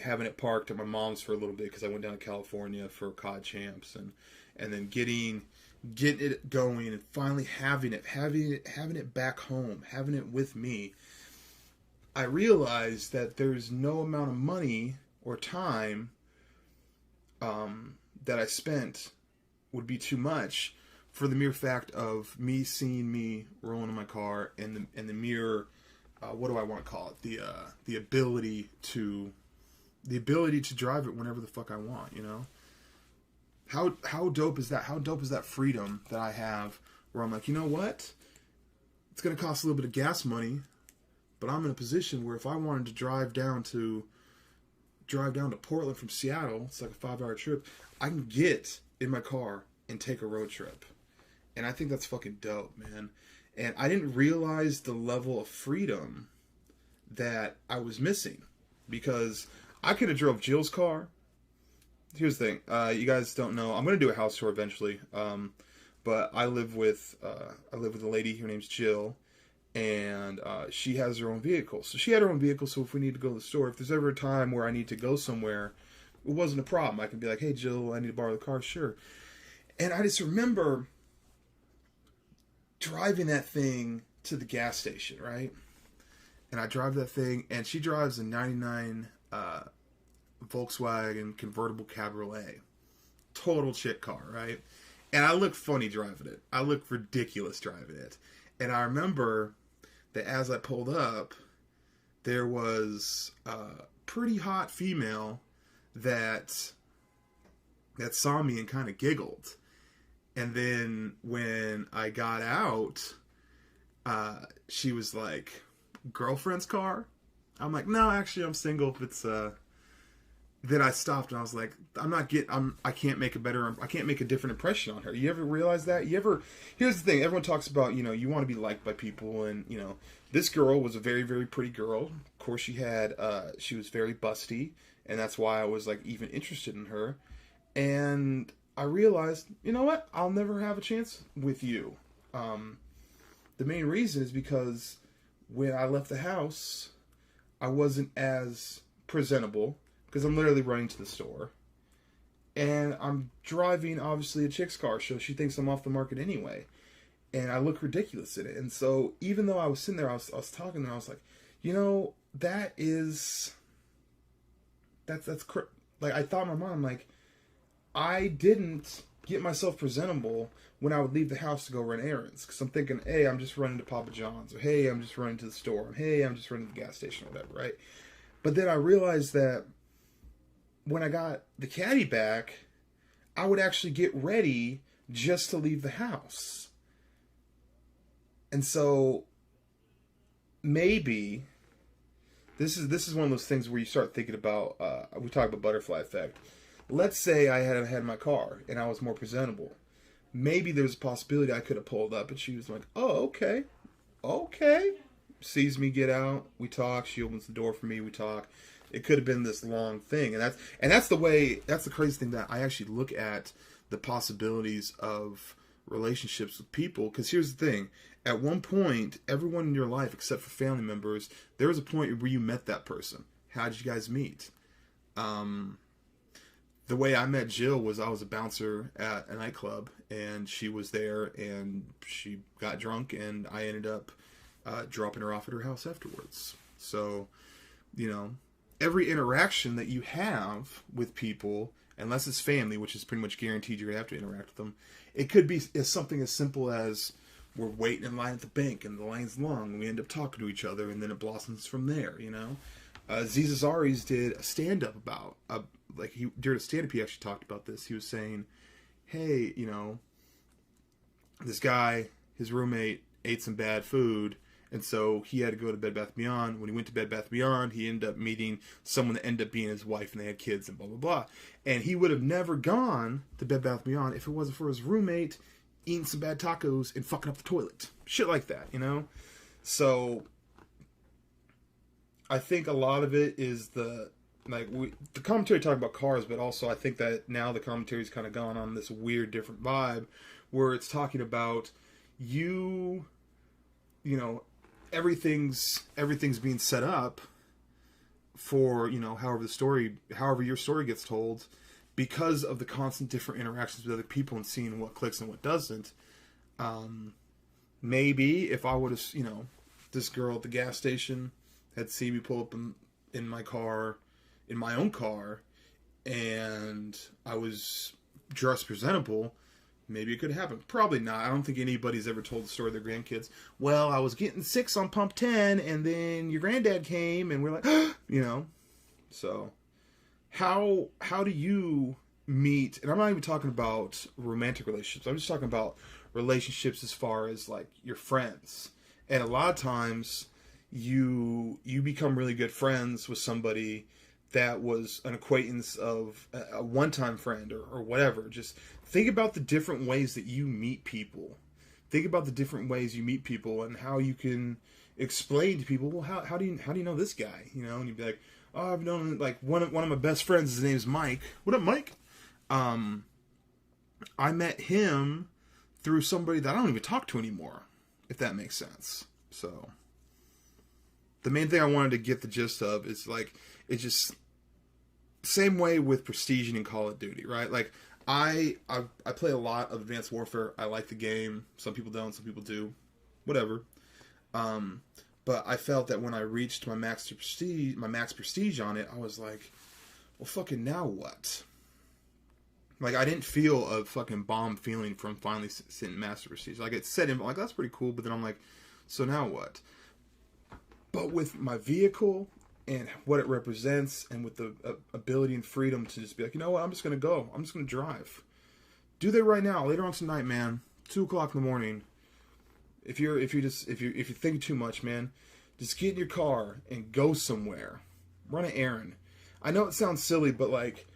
having it parked at my mom's for a little bit because I went down to California for COD champs, and then getting getting it going and finally having it back home, having it with me, I realized that there's no amount of money or time that I spent would be too much for the mere fact of me seeing me rolling in my car and the mere what do I want to call it, the ability to drive it whenever the fuck I want, you know. How dope is that? How dope is that freedom that I have where I'm like, you know what? It's going to cost a little bit of gas money, but I'm in a position where if I wanted to drive down to Portland from Seattle, it's like a 5-hour trip, I can get in my car and take a road trip. And I think that's fucking dope, man. And I didn't realize the level of freedom that I was missing, because I could have drove Jill's car. Here's the thing, you guys don't know. I'm gonna do a house tour eventually, but I live with a lady. Her name's Jill, and she has her own vehicle. So she had her own vehicle. So if we need to go to the store, if there's ever a time where I need to go somewhere, it wasn't a problem. I can be like, "Hey, Jill, I need to borrow the car." Sure. And I just remember driving that thing to the gas station, right? And I drive that thing, and she drives a '99. Volkswagen convertible cabriolet, total chick car, right? And I look funny driving it. I look ridiculous driving it. And I remember that as I pulled up, there was a pretty hot female that saw me and kind of giggled. And then when I got out, she was like, "Girlfriend's car?" I'm like, "No, actually, I'm single. It's Then I stopped and I was like, I can't make a different impression on her. You ever realize that? Here's the thing, everyone talks about, you want to be liked by people, and, this girl was a very, very pretty girl. Of course, she was very busty, and that's why I was, like, even interested in her. And I realized, you know what? I'll never have a chance with you. The main reason is because when I left the house, I wasn't as presentable, because I'm literally running to the store, and I'm driving, obviously, a chick's car, so she thinks I'm off the market anyway, and I look ridiculous in it. And so, even though I was sitting there, I was talking, and I was like, like, I thought in my mind, like, I didn't get myself presentable when I would leave the house to go run errands, because I'm thinking, hey, I'm just running to Papa John's, or hey, I'm just running to the store, or hey, I'm just running to the gas station, or whatever, right? But then I realized that when I got the caddy back, I would actually get ready just to leave the house. And so maybe this is one of those things where you start thinking about, we talk about butterfly effect. Let's say I had my car and I was more presentable. Maybe there's a possibility I could have pulled up, and she was like, "Oh, okay. Sees me get out, we talk, she opens the door for me, we talk. It could have been this long thing, and that's the crazy thing, that I actually look at the possibilities of relationships with people. Because here's the thing, at one point, everyone in your life except for family members, there was a point where you met that person. How did you guys meet? The way I met Jill was I was a bouncer at a nightclub, and she was there, and she got drunk, and I ended up dropping her off at her house afterwards. So, every interaction that you have with people, unless it's family, which is pretty much guaranteed you're going to have to interact with them, it could be something as simple as we're waiting in line at the bank and the line's long and we end up talking to each other, and then it blossoms from there, Aziz Ansari's did a stand-up about, during a stand-up he actually talked about this. He was saying, hey, this guy, his roommate, ate some bad food, and so he had to go to Bed Bath & Beyond. When he went to Bed Bath & Beyond, he ended up meeting someone that ended up being his wife, and they had kids, and blah, blah, blah. And he would have never gone to Bed Bath & Beyond if it wasn't for his roommate eating some bad tacos and fucking up the toilet. Shit like that, So, I think a lot of it is the commentary talking about cars, but also I think that now the commentary's kind of gone on this weird, different vibe, where it's talking about everything's being set up for, however your story gets told, because of the constant different interactions with other people and seeing what clicks and what doesn't, maybe if I would have, you know, this girl at the gas station had seen me pull up in my car, in my own car, and I was dressed presentable, maybe it could happen. Probably not. I don't think anybody's ever told the story of their grandkids. Well, I was getting 6 on pump 10, and then your granddad came, and we're like, you know. So, how do you meet? And I'm not even talking about romantic relationships. I'm just talking about relationships as far as like your friends. And a lot of times, you become really good friends with somebody that was an acquaintance of a one-time friend or whatever. Just think about the different ways that you meet people. Think about the different ways you meet people and how you can explain to people, well, how do you know this guy? You know, and you'd be like, oh, I've known, like, one of my best friends, his name's Mike. What up, Mike? I met him through somebody that I don't even talk to anymore, if that makes sense. So, the main thing I wanted to get the gist of is, like, it's just same way with Prestige and Call of Duty, right? Like, I play a lot of Advanced Warfare. I like the game. Some people don't. Some people do. Whatever. But I felt that when I reached my max prestige on it, I was like, well, fucking now what? Like, I didn't feel a fucking bomb feeling from finally sitting master prestige. Like, it set in, like, that's pretty cool. But then I'm like, so now what? But with my vehicle and what it represents, and with the ability and freedom to just be like, you know what, I'm just gonna go. I'm just gonna drive. Do that right now, later on tonight, man. 2:00 in the morning. If you're thinking too much, man, just get in your car and go somewhere. Run an errand. I know it sounds silly, but like,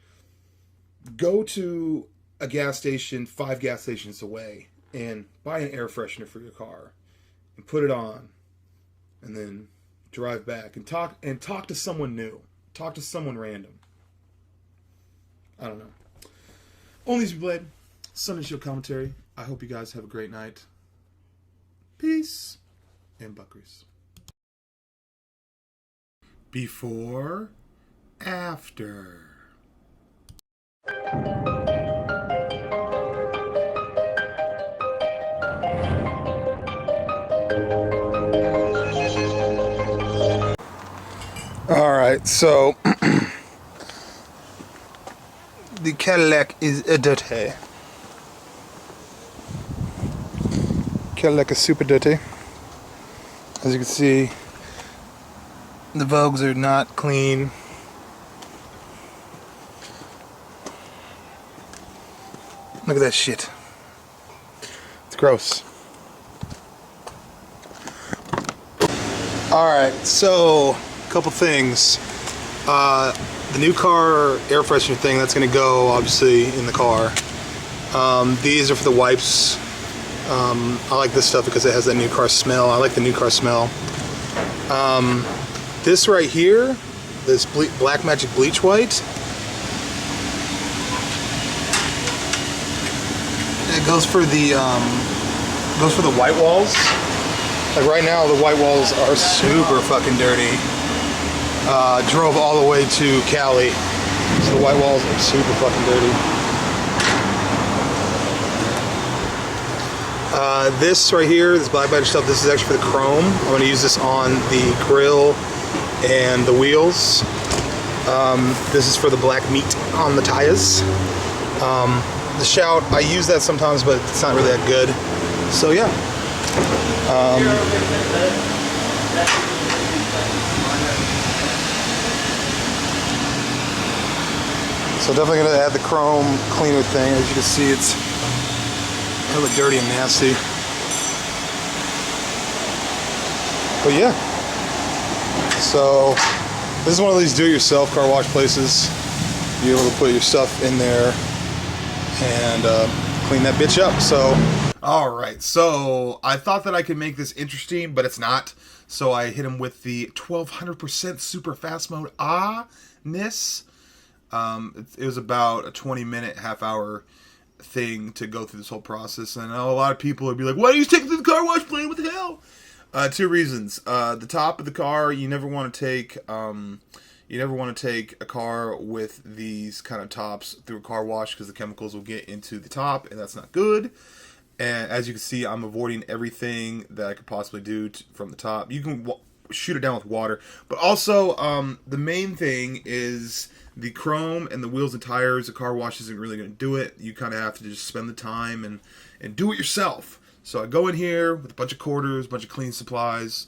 go to a gas station 5 gas stations away and buy an air freshener for your car and put it on, and then drive back and talk to someone new. Talk to someone random. I don't know. ONLYUSEmeBLADE, Sunday Show Commentary. I hope you guys have a great night. Peace and buckries. Before, after. All right, so the Cadillac is dirty. Cadillac is super dirty. As you can see, the Vogues are not clean. Look at that shit. It's gross. Alright, so a couple things. The new car air freshener thing, that's going to go obviously in the car. These are for the wipes. I like this stuff because it has that new car smell. I like the new car smell. This right here, this Black Magic Bleach White, it goes for the white walls. Like right now, the white walls are super fucking dirty. Drove all the way to Cali, so the white walls are super fucking dirty. This right here, this Black Magic stuff, this is actually for the chrome. I'm going to use this on the grill and the wheels. This is for the black meat on the tires. The Shout, I use that sometimes, but it's not really that good. So yeah. So definitely going to add the chrome cleaner thing. As you can see, it's really dirty and nasty. But yeah. So this is one of these do-it-yourself car wash places. You're able to put your stuff in there and clean that bitch up. So, all right. So I thought that I could make this interesting, but it's not. So I hit him with the 1200% super fast mode. It was about a 20-minute, half-hour thing to go through this whole process. And I know a lot of people would be like, why do you take it to the car wash plane? What the hell? 2 reasons. The top of the car, you never want to take, You never want to take a car with these kind of tops through a car wash because the chemicals will get into the top, and that's not good. And as you can see, I'm avoiding everything that I could possibly do from the top. You can shoot it down with water. But also, the main thing is the chrome and the wheels and tires. The car wash isn't really going to do it. You kind of have to just spend the time and do it yourself. So I go in here with a bunch of quarters, a bunch of clean supplies,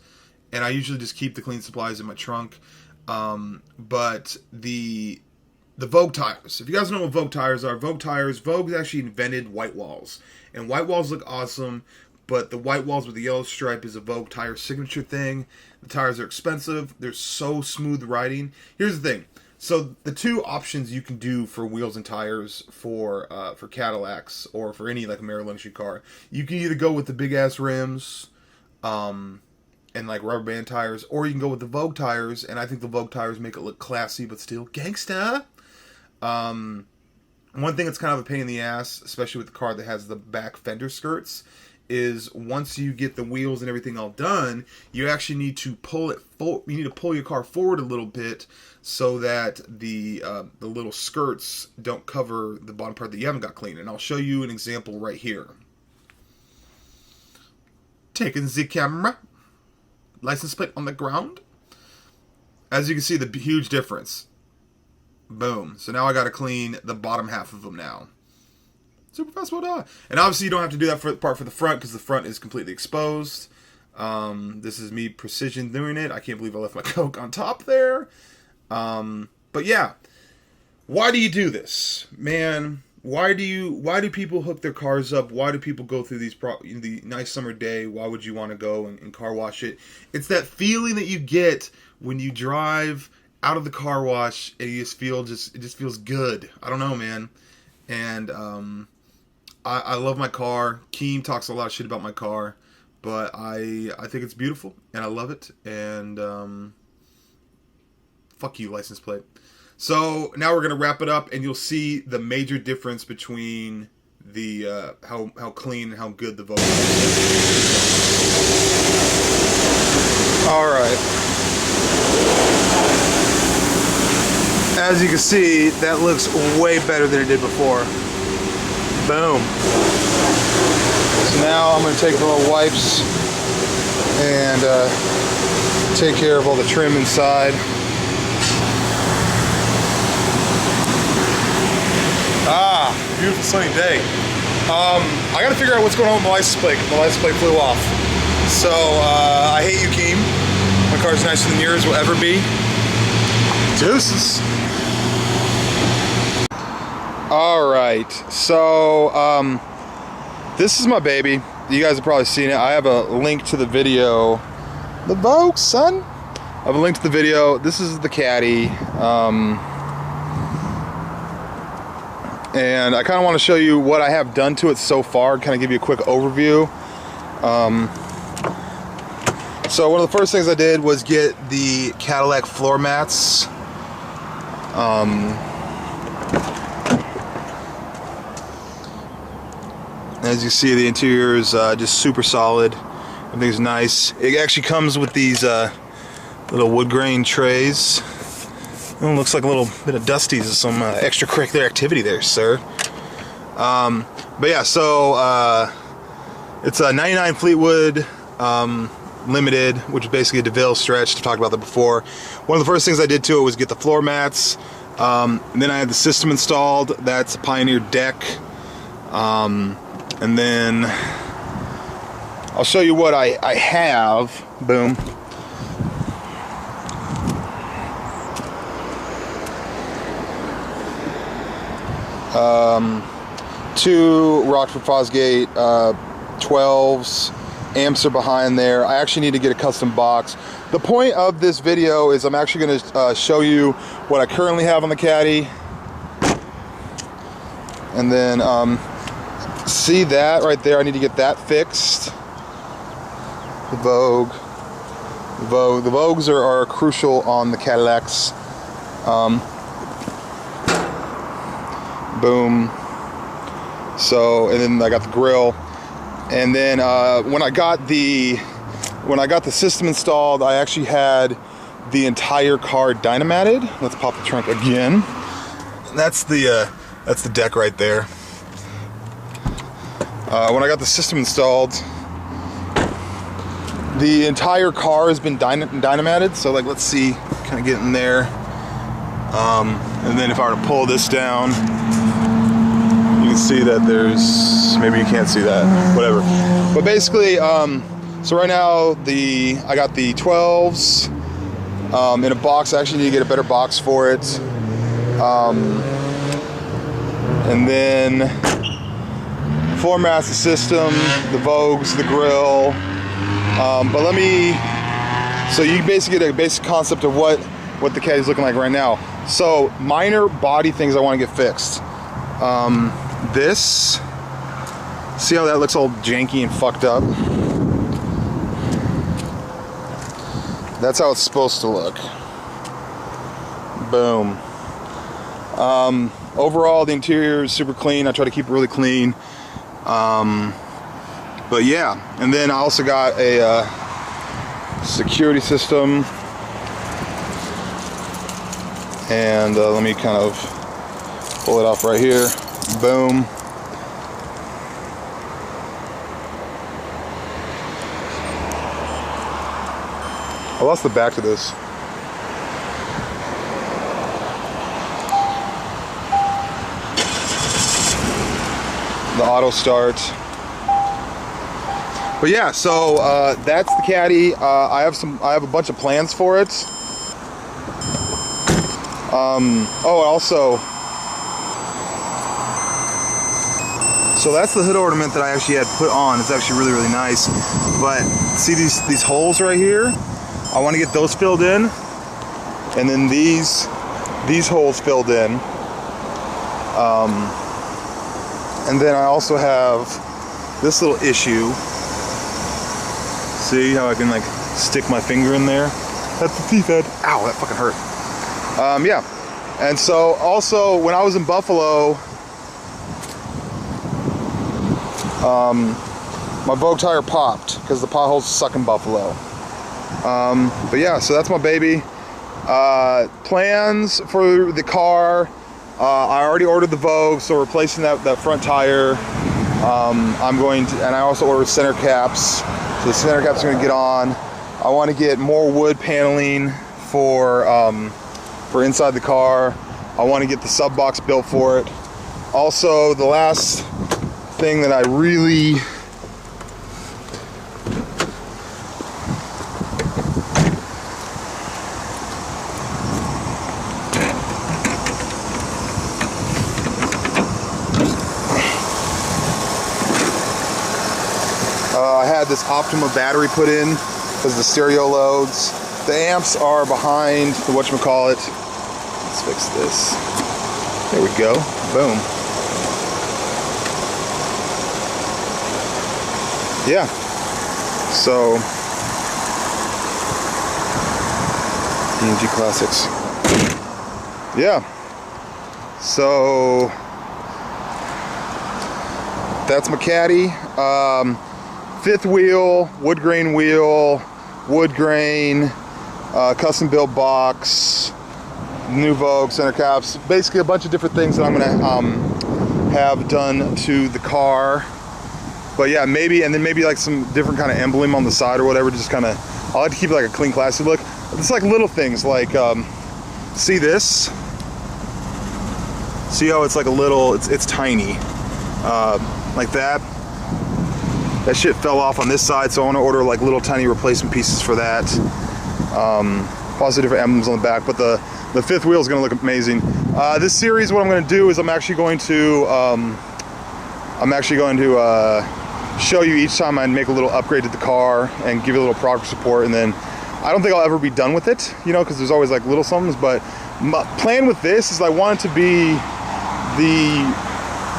and I usually just keep the clean supplies in my trunk. But the Vogue tires. If you guys know what Vogue tires are, Vogue actually invented white walls. And white walls look awesome, but the white walls with the yellow stripe is a Vogue tire signature thing. The tires are expensive. They're so smooth riding. Here's the thing. So the two options you can do for wheels and tires for Cadillacs or for any like American luxury car, you can either go with the big ass rims, and like rubber band tires, or you can go with the Vogue tires, and I think the Vogue tires make it look classy but still gangsta. One thing that's kind of a pain in the ass, especially with the car that has the back fender skirts, is once you get the wheels and everything all done, you actually need to pull it you need to pull your car forward a little bit so that the little skirts don't cover the bottom part that you haven't got clean. And I'll show you an example right here. Taking the camera, license plate on the ground. As you can see, the huge difference. Boom. So now I got to clean the bottom half of them now. Super fast mode. And obviously you don't have to do that for the front because the front is completely exposed. This is me precision doing it. I can't believe I left my Coke on top there. But yeah, why do you do this, man? Why do people hook their cars up? Why do people go through the nice summer day? Why would you want to go and car wash it? It's that feeling that you get when you drive out of the car wash and you it just feels good. I don't know, man. And I love my car. Keem talks a lot of shit about my car, but I think it's beautiful and I love it. And fuck you, license plate. So now we're gonna wrap it up, and you'll see the major difference between the how clean and how good the Vogue is. All right. As you can see, that looks way better than it did before. Boom. So now I'm going to take the little wipes and take care of all the trim inside. Beautiful sunny day. I got to figure out what's going on with my license plate. My license plate flew off. So I hate you, Keem. My car's nicer than yours will ever be. Deuces. Alright, so this is my baby. You guys have probably seen it. I have a link to the video. The Vogue, son. I have a link to the video. This is the Caddy. And I kind of want to show you what I have done to it so far, kind of give you a quick overview. So one of the first things I did was get the Cadillac floor mats. As you see, the interior is just super solid. Everything's nice. It actually comes with these little wood grain trays. It looks like a little bit of Dusty's or some extracurricular activity there, sir. But yeah, so it's a 99 Fleetwood Limited, which is basically a DeVille stretch. I've talked about that before. One of the first things I did to it was get the floor mats. And then I had the system installed. That's a Pioneer deck. And then I'll show you what I have. Boom. Two Rockford Fosgate 12s. Amps are behind there. I actually need to get a custom box. The point of this video is I'm actually going to show you what I currently have on the Caddy. And then see that right there, I need to get that fixed. The Vogue. The Vogues are crucial on the Cadillacs. Boom. So, and then I got the grill. And then when I got the system installed, I actually had the entire car dynamated. Let's pop the trunk again. That's the deck right there. When I got the system installed, the entire car has been dynamated. So like, let's see, kind of get in there. And then if I were to pull this down, you can see that there's, maybe you can't see that, whatever. But basically, so right now I got the 12s in a box. I actually need to get a better box for it. And then floor master system, the Vogues, the grill. But so you basically get a basic concept of what the Caddy's looking like right now. So minor body things I want to get fixed. This, see how that looks all janky and fucked up? That's how it's supposed to look. Boom. Overall, the interior is super clean. I try to keep it really clean. But yeah, and then I also got a security system. And let me kind of pull it off right here. Boom. I lost the back to this. The auto start. But yeah, so that's the Caddy. I have a bunch of plans for it. Also, so that's the hood ornament that I actually had put on. It's actually really, really nice. But see these holes right here? I want to get those filled in, and then these holes filled in. And then I also have this little issue. See how I can like stick my finger in there? That's the teeth head. Ow, that fucking hurt. Yeah. And so also when I was in Buffalo, my Vogue tire popped because the potholes suck in Buffalo. But yeah, so that's my baby. Plans for the car. I already ordered the Vogue, so replacing that front tire. I'm going to, and I also ordered center caps. So the center caps are going to get on. I want to get more wood paneling for inside the car. I want to get the sub box built for it. Also, the last thing that I really I had this Optima battery put in because the stereo loads. The amps are behind the whatchamacallit. Let's fix this. There we go. Boom. Yeah. So EMG Classics. Yeah. So that's my Caddy. Fifth wheel, wood grain wheel, wood grain, custom built box, new Vogue, center caps, basically a bunch of different things that I'm gonna have done to the car. But yeah, maybe, and then maybe like some different kind of emblem on the side or whatever, just kind of, I like to keep it like a clean, classy look. It's like little things, like, see this? See how it's like a little, it's tiny, like that. That shit fell off on this side, so I want to order like little tiny replacement pieces for that. Also different emblems on the back, but the fifth wheel is going to look amazing. This series, what I'm going to do is I'm actually going to show you each time I make a little upgrade to the car and give you a little progress report, and then I don't think I'll ever be done with it, you know, because there's always like little somethings. But my plan with this is I want it to be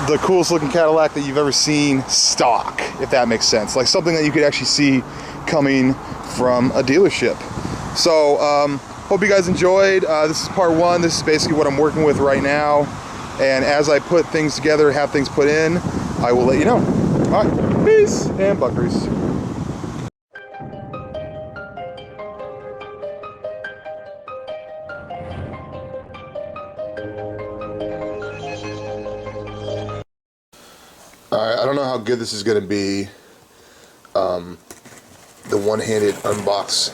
the coolest looking Cadillac that you've ever seen stock, if that makes sense. Like something that you could actually see coming from a dealership. So hope you guys enjoyed. This is part one. This is basically what I'm working with right now, and as I put things together, have things put in, I will let you know. All right, peace and buck grease. I don't know how good this is going to be. The one-handed unboxing.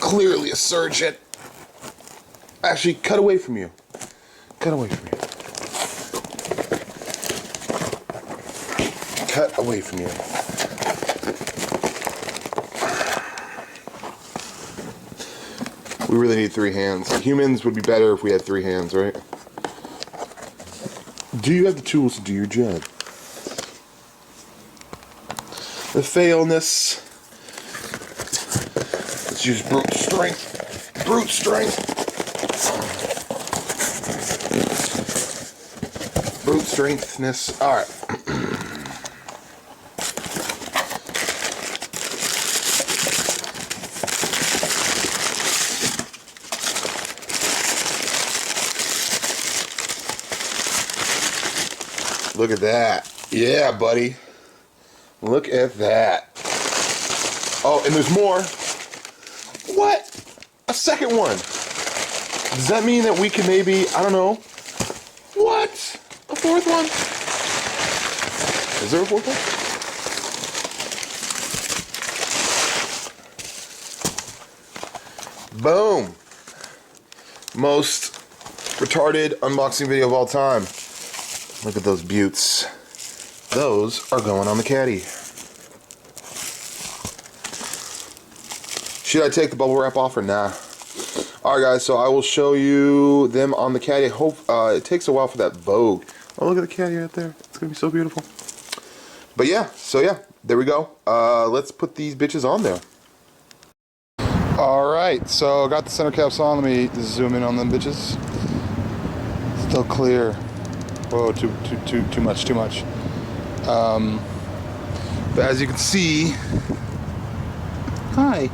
Clearly a surgeon. Actually, cut away from you. Cut away from you. Cut away from you. We really need 3 hands. Humans would be better if we had 3 hands, right? Do you have the tools to do your job? The failness. Let's use brute strength. Brute strength. Brute strengthness. Alright. Look at that. Yeah, buddy. Look at that. Oh, and there's more. What? A second one. Does that mean that we can maybe, I don't know. What? A 4th one? Is there a 4th one? Boom. Most retarded unboxing video of all time. Look at those buttes. Those are going on the Caddy. Should I take the bubble wrap off or nah? Alright guys, so I will show you them on the Caddy. I hope it takes a while for that Vogue. Oh, look at the Caddy right there. It's going to be so beautiful. But yeah, there we go. Let's put these bitches on there. Alright, so got the center caps on. Let me zoom in on them bitches. Still clear. Whoa, too much. But as you can see, hi.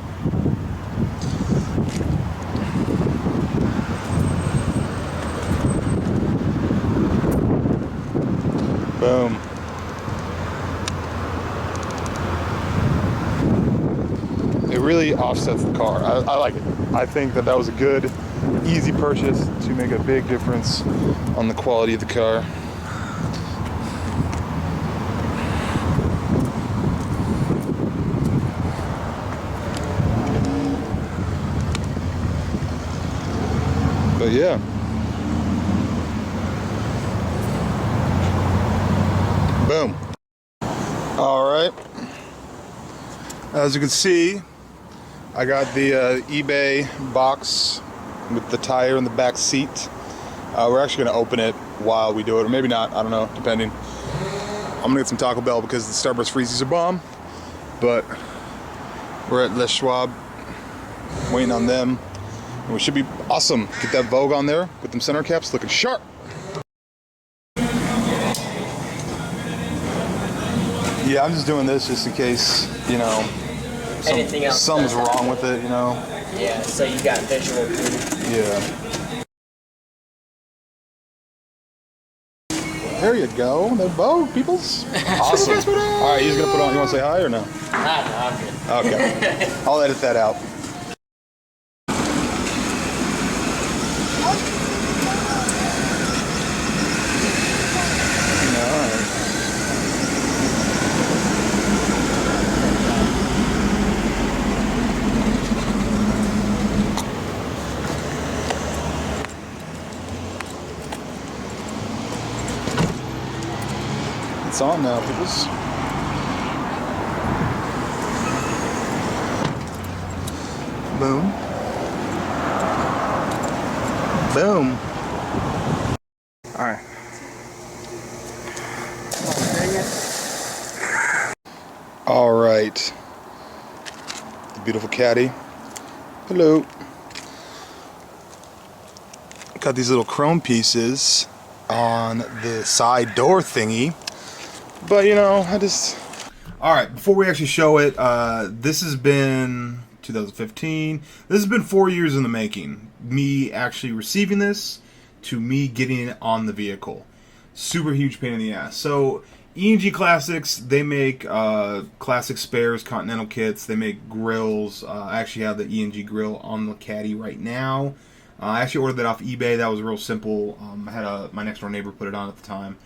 Boom. It really offsets the car. I like it. I think that was a good, easy purchase to make a big difference on the quality of the car. But yeah. Boom. All right. As you can see, I got the eBay box with the tire in the back seat. We're actually going to open it while we do it, or maybe not, I don't know, depending. I'm going to get some Taco Bell because the Starburst Freezies are bomb, but we're at Les Schwab waiting on them. And we should be awesome. Get that Vogue on there with them center caps looking sharp. Yeah, I'm just doing this just in case, you know, something's wrong with it, you know. Yeah, so you got visual proof. Yeah. There you go. The Vogue, peoples. Awesome. All right, you just gonna put on. You want to say hi or no? I'm good. Okay. I'll edit that out. It's on now, peoples. Boom. Boom. Alright. Alright. The beautiful Caddy. Hello. Got these little chrome pieces on the side door thingy. But, you know, Alright, before we actually show it, this has been 2015. This has been 4 years in the making. Me actually receiving this to me getting it on the vehicle. Super huge pain in the ass. So, E&G Classics, they make classic spares, Continental kits. They make grills. I actually have the E&G grill on the Caddy right now. I actually ordered that off eBay. That was real simple. I had my next door neighbor put it on at the time.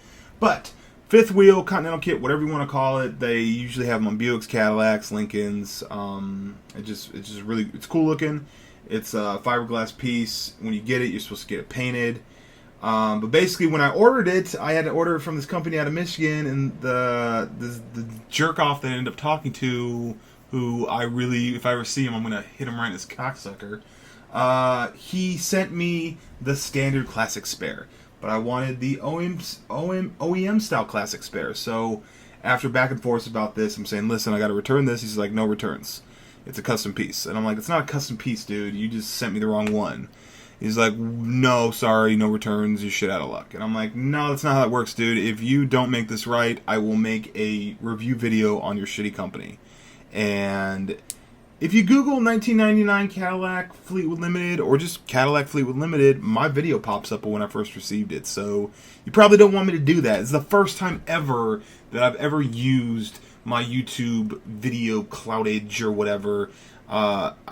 But fifth wheel Continental kit, whatever you want to call it, they usually have them on Buicks, Cadillacs, Lincolns. It's cool looking. It's a fiberglass piece. When you get it, you're supposed to get it painted. But basically, when I ordered it, I had to order it from this company out of Michigan, and the jerk off that I ended up talking to, who I really, if I ever see him, I'm gonna hit him right in his cocksucker. He sent me the standard classic spare, but I wanted the OEM style classic spare. So after back and forth about this, I'm saying, listen, I got to return this. He's like, no returns. It's a custom piece, and I'm like, it's not a custom piece, dude. You just sent me the wrong one. He's like, no, sorry, no returns, you're shit out of luck. And I'm like, no, that's not how it works, dude. If you don't make this right, I will make a review video on your shitty company. And if you Google 1999 Cadillac Fleetwood Limited or just Cadillac Fleetwood Limited, my video pops up when I first received it. So you probably don't want me to do that. It's the first time ever that I've ever used my YouTube video cloutage or whatever,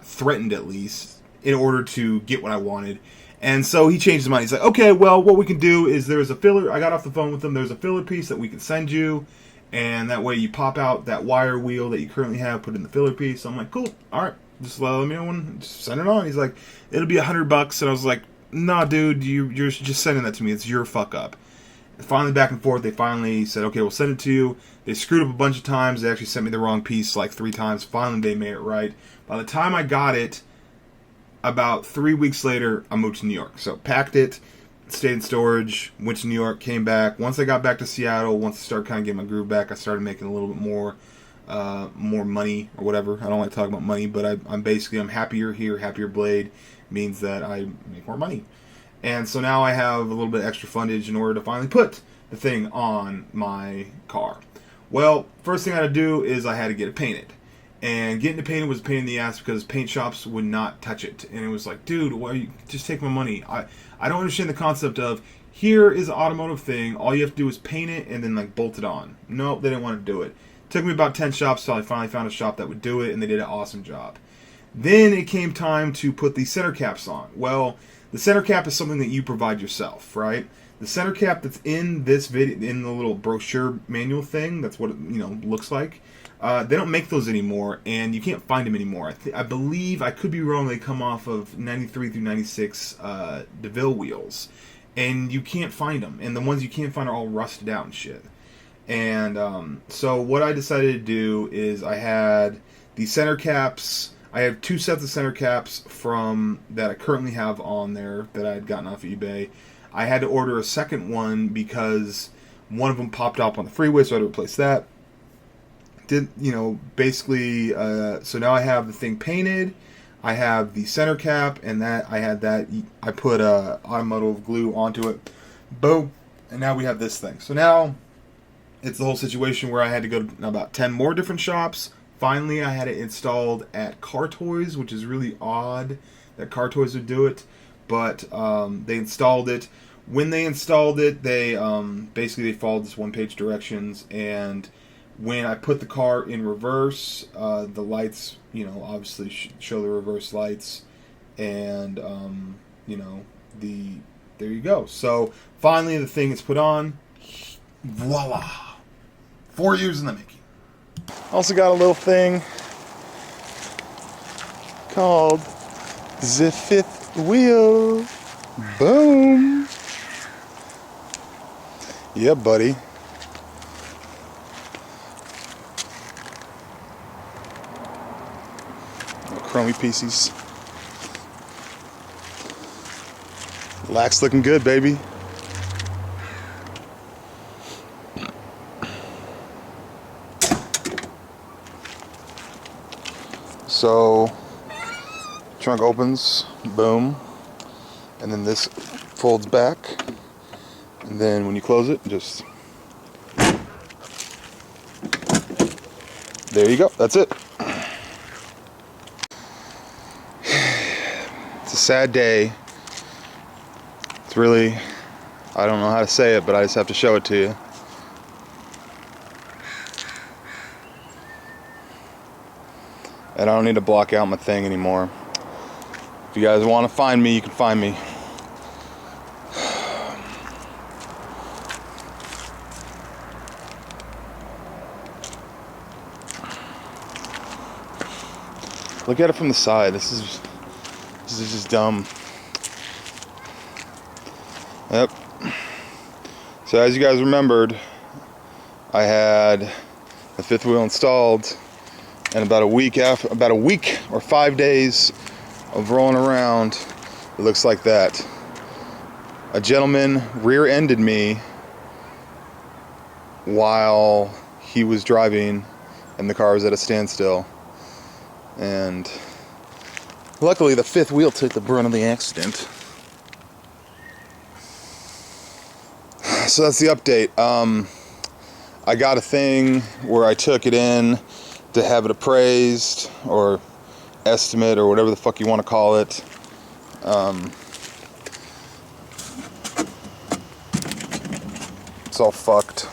threatened at least, in order to get what I wanted. And so he changed his mind. He's like, okay, well, what we can do is there's a filler. I got off the phone with him. There's a filler piece that we can send you. And that way you pop out that wire wheel that you currently have, put in the filler piece. So I'm like, cool. All right. Just let me know when, just send it on. He's like, it'll be $100. And I was like, nah, dude, you're just sending that to me. It's your fuck up. And finally, back and forth, they finally said, okay, we'll send it to you. They screwed up a bunch of times. They actually sent me the wrong piece like 3 times. Finally, they made it right. By the time I got it, about 3 weeks later, I moved to New York. So packed it, stayed in storage, went to New York, came back. Once I got back to Seattle, once I started kind of getting my groove back, I started making a little bit more money or whatever. I don't like talking about money, but I'm happier here. Happier Blade means that I make more money. And so now I have a little bit extra fundage in order to finally put the thing on my car. Well, first thing I had to do is I had to get it painted. And getting it painted was a pain in the ass because paint shops would not touch it. And it was like, dude, why you just take my money? I don't understand the concept of, here is an automotive thing, all you have to do is paint it and then like bolt it on. Nope, they didn't want to do it. Took me about 10 shops till I finally found a shop that would do it, and they did an awesome job. Then it came time to put the center caps on. Well, the center cap is something that you provide yourself, right? The center cap that's in this video, in the little brochure manual thing, that's what it looks like. They don't make those anymore, and you can't find them anymore. I believe, I could be wrong, they come off of 93 through 96 DeVille wheels, and you can't find them. And the ones you can't find are all rusted out and shit. And so what I decided to do is I had the center caps. I have 2 sets of center caps from that I currently have on there that I had gotten off of eBay. I had to order a second one because one of them popped up on the freeway, so I had to replace that. So now I have the thing painted. I have the center cap, and I put automotive glue onto it. Boom. And now we have this thing. So now it's the whole situation where I had to go to about 10 more different shops. Finally, I had it installed at Car Toys, which is really odd that Car Toys would do it. But they installed it. When they installed it, they basically followed this one-page directions, and when I put the car in reverse, the lights, obviously show the reverse lights, and there you go. So finally, the thing is put on. Voila! 4 years in the making. Also got a little thing called the fifth wheel. Boom! Yeah, buddy. Chromey pieces. Lack's looking good, baby. So, trunk opens, boom, and then this folds back, and then when you close it, just there you go. That's it. It's a sad day. It's really, I don't know how to say it, but I just have to show it to you. And I don't need to block out my thing anymore. If you guys want to find me, you can find me. Look at it from the side. This is just dumb. Yep. So as you guys remembered, I had the fifth wheel installed, and about a week or 5 days of rolling around, it looks like that. A gentleman rear-ended me while he was driving and the car was at a standstill. And luckily the fifth wheel took the brunt of the accident. So that's the update. I got a thing where I took it in to have it appraised, or estimate, or whatever the fuck you want to call it. It's all fucked.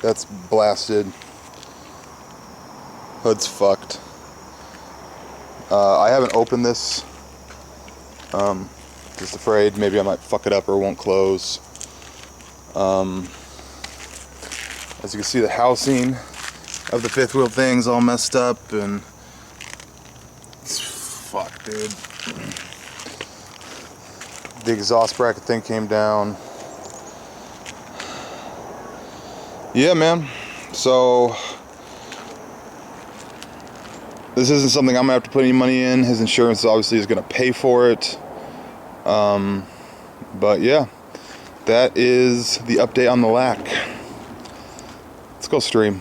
That's blasted. Hood's fucked. I haven't opened this. Just afraid maybe I might fuck it up or it won't close. As you can see, the housing of the fifth wheel thing's all messed up, and it's fuck, dude. The exhaust bracket thing came down. Yeah, man. So this isn't something I'm gonna have to put any money in. His insurance obviously is gonna pay for it. But yeah, that is the update on the LAC. Let's go stream.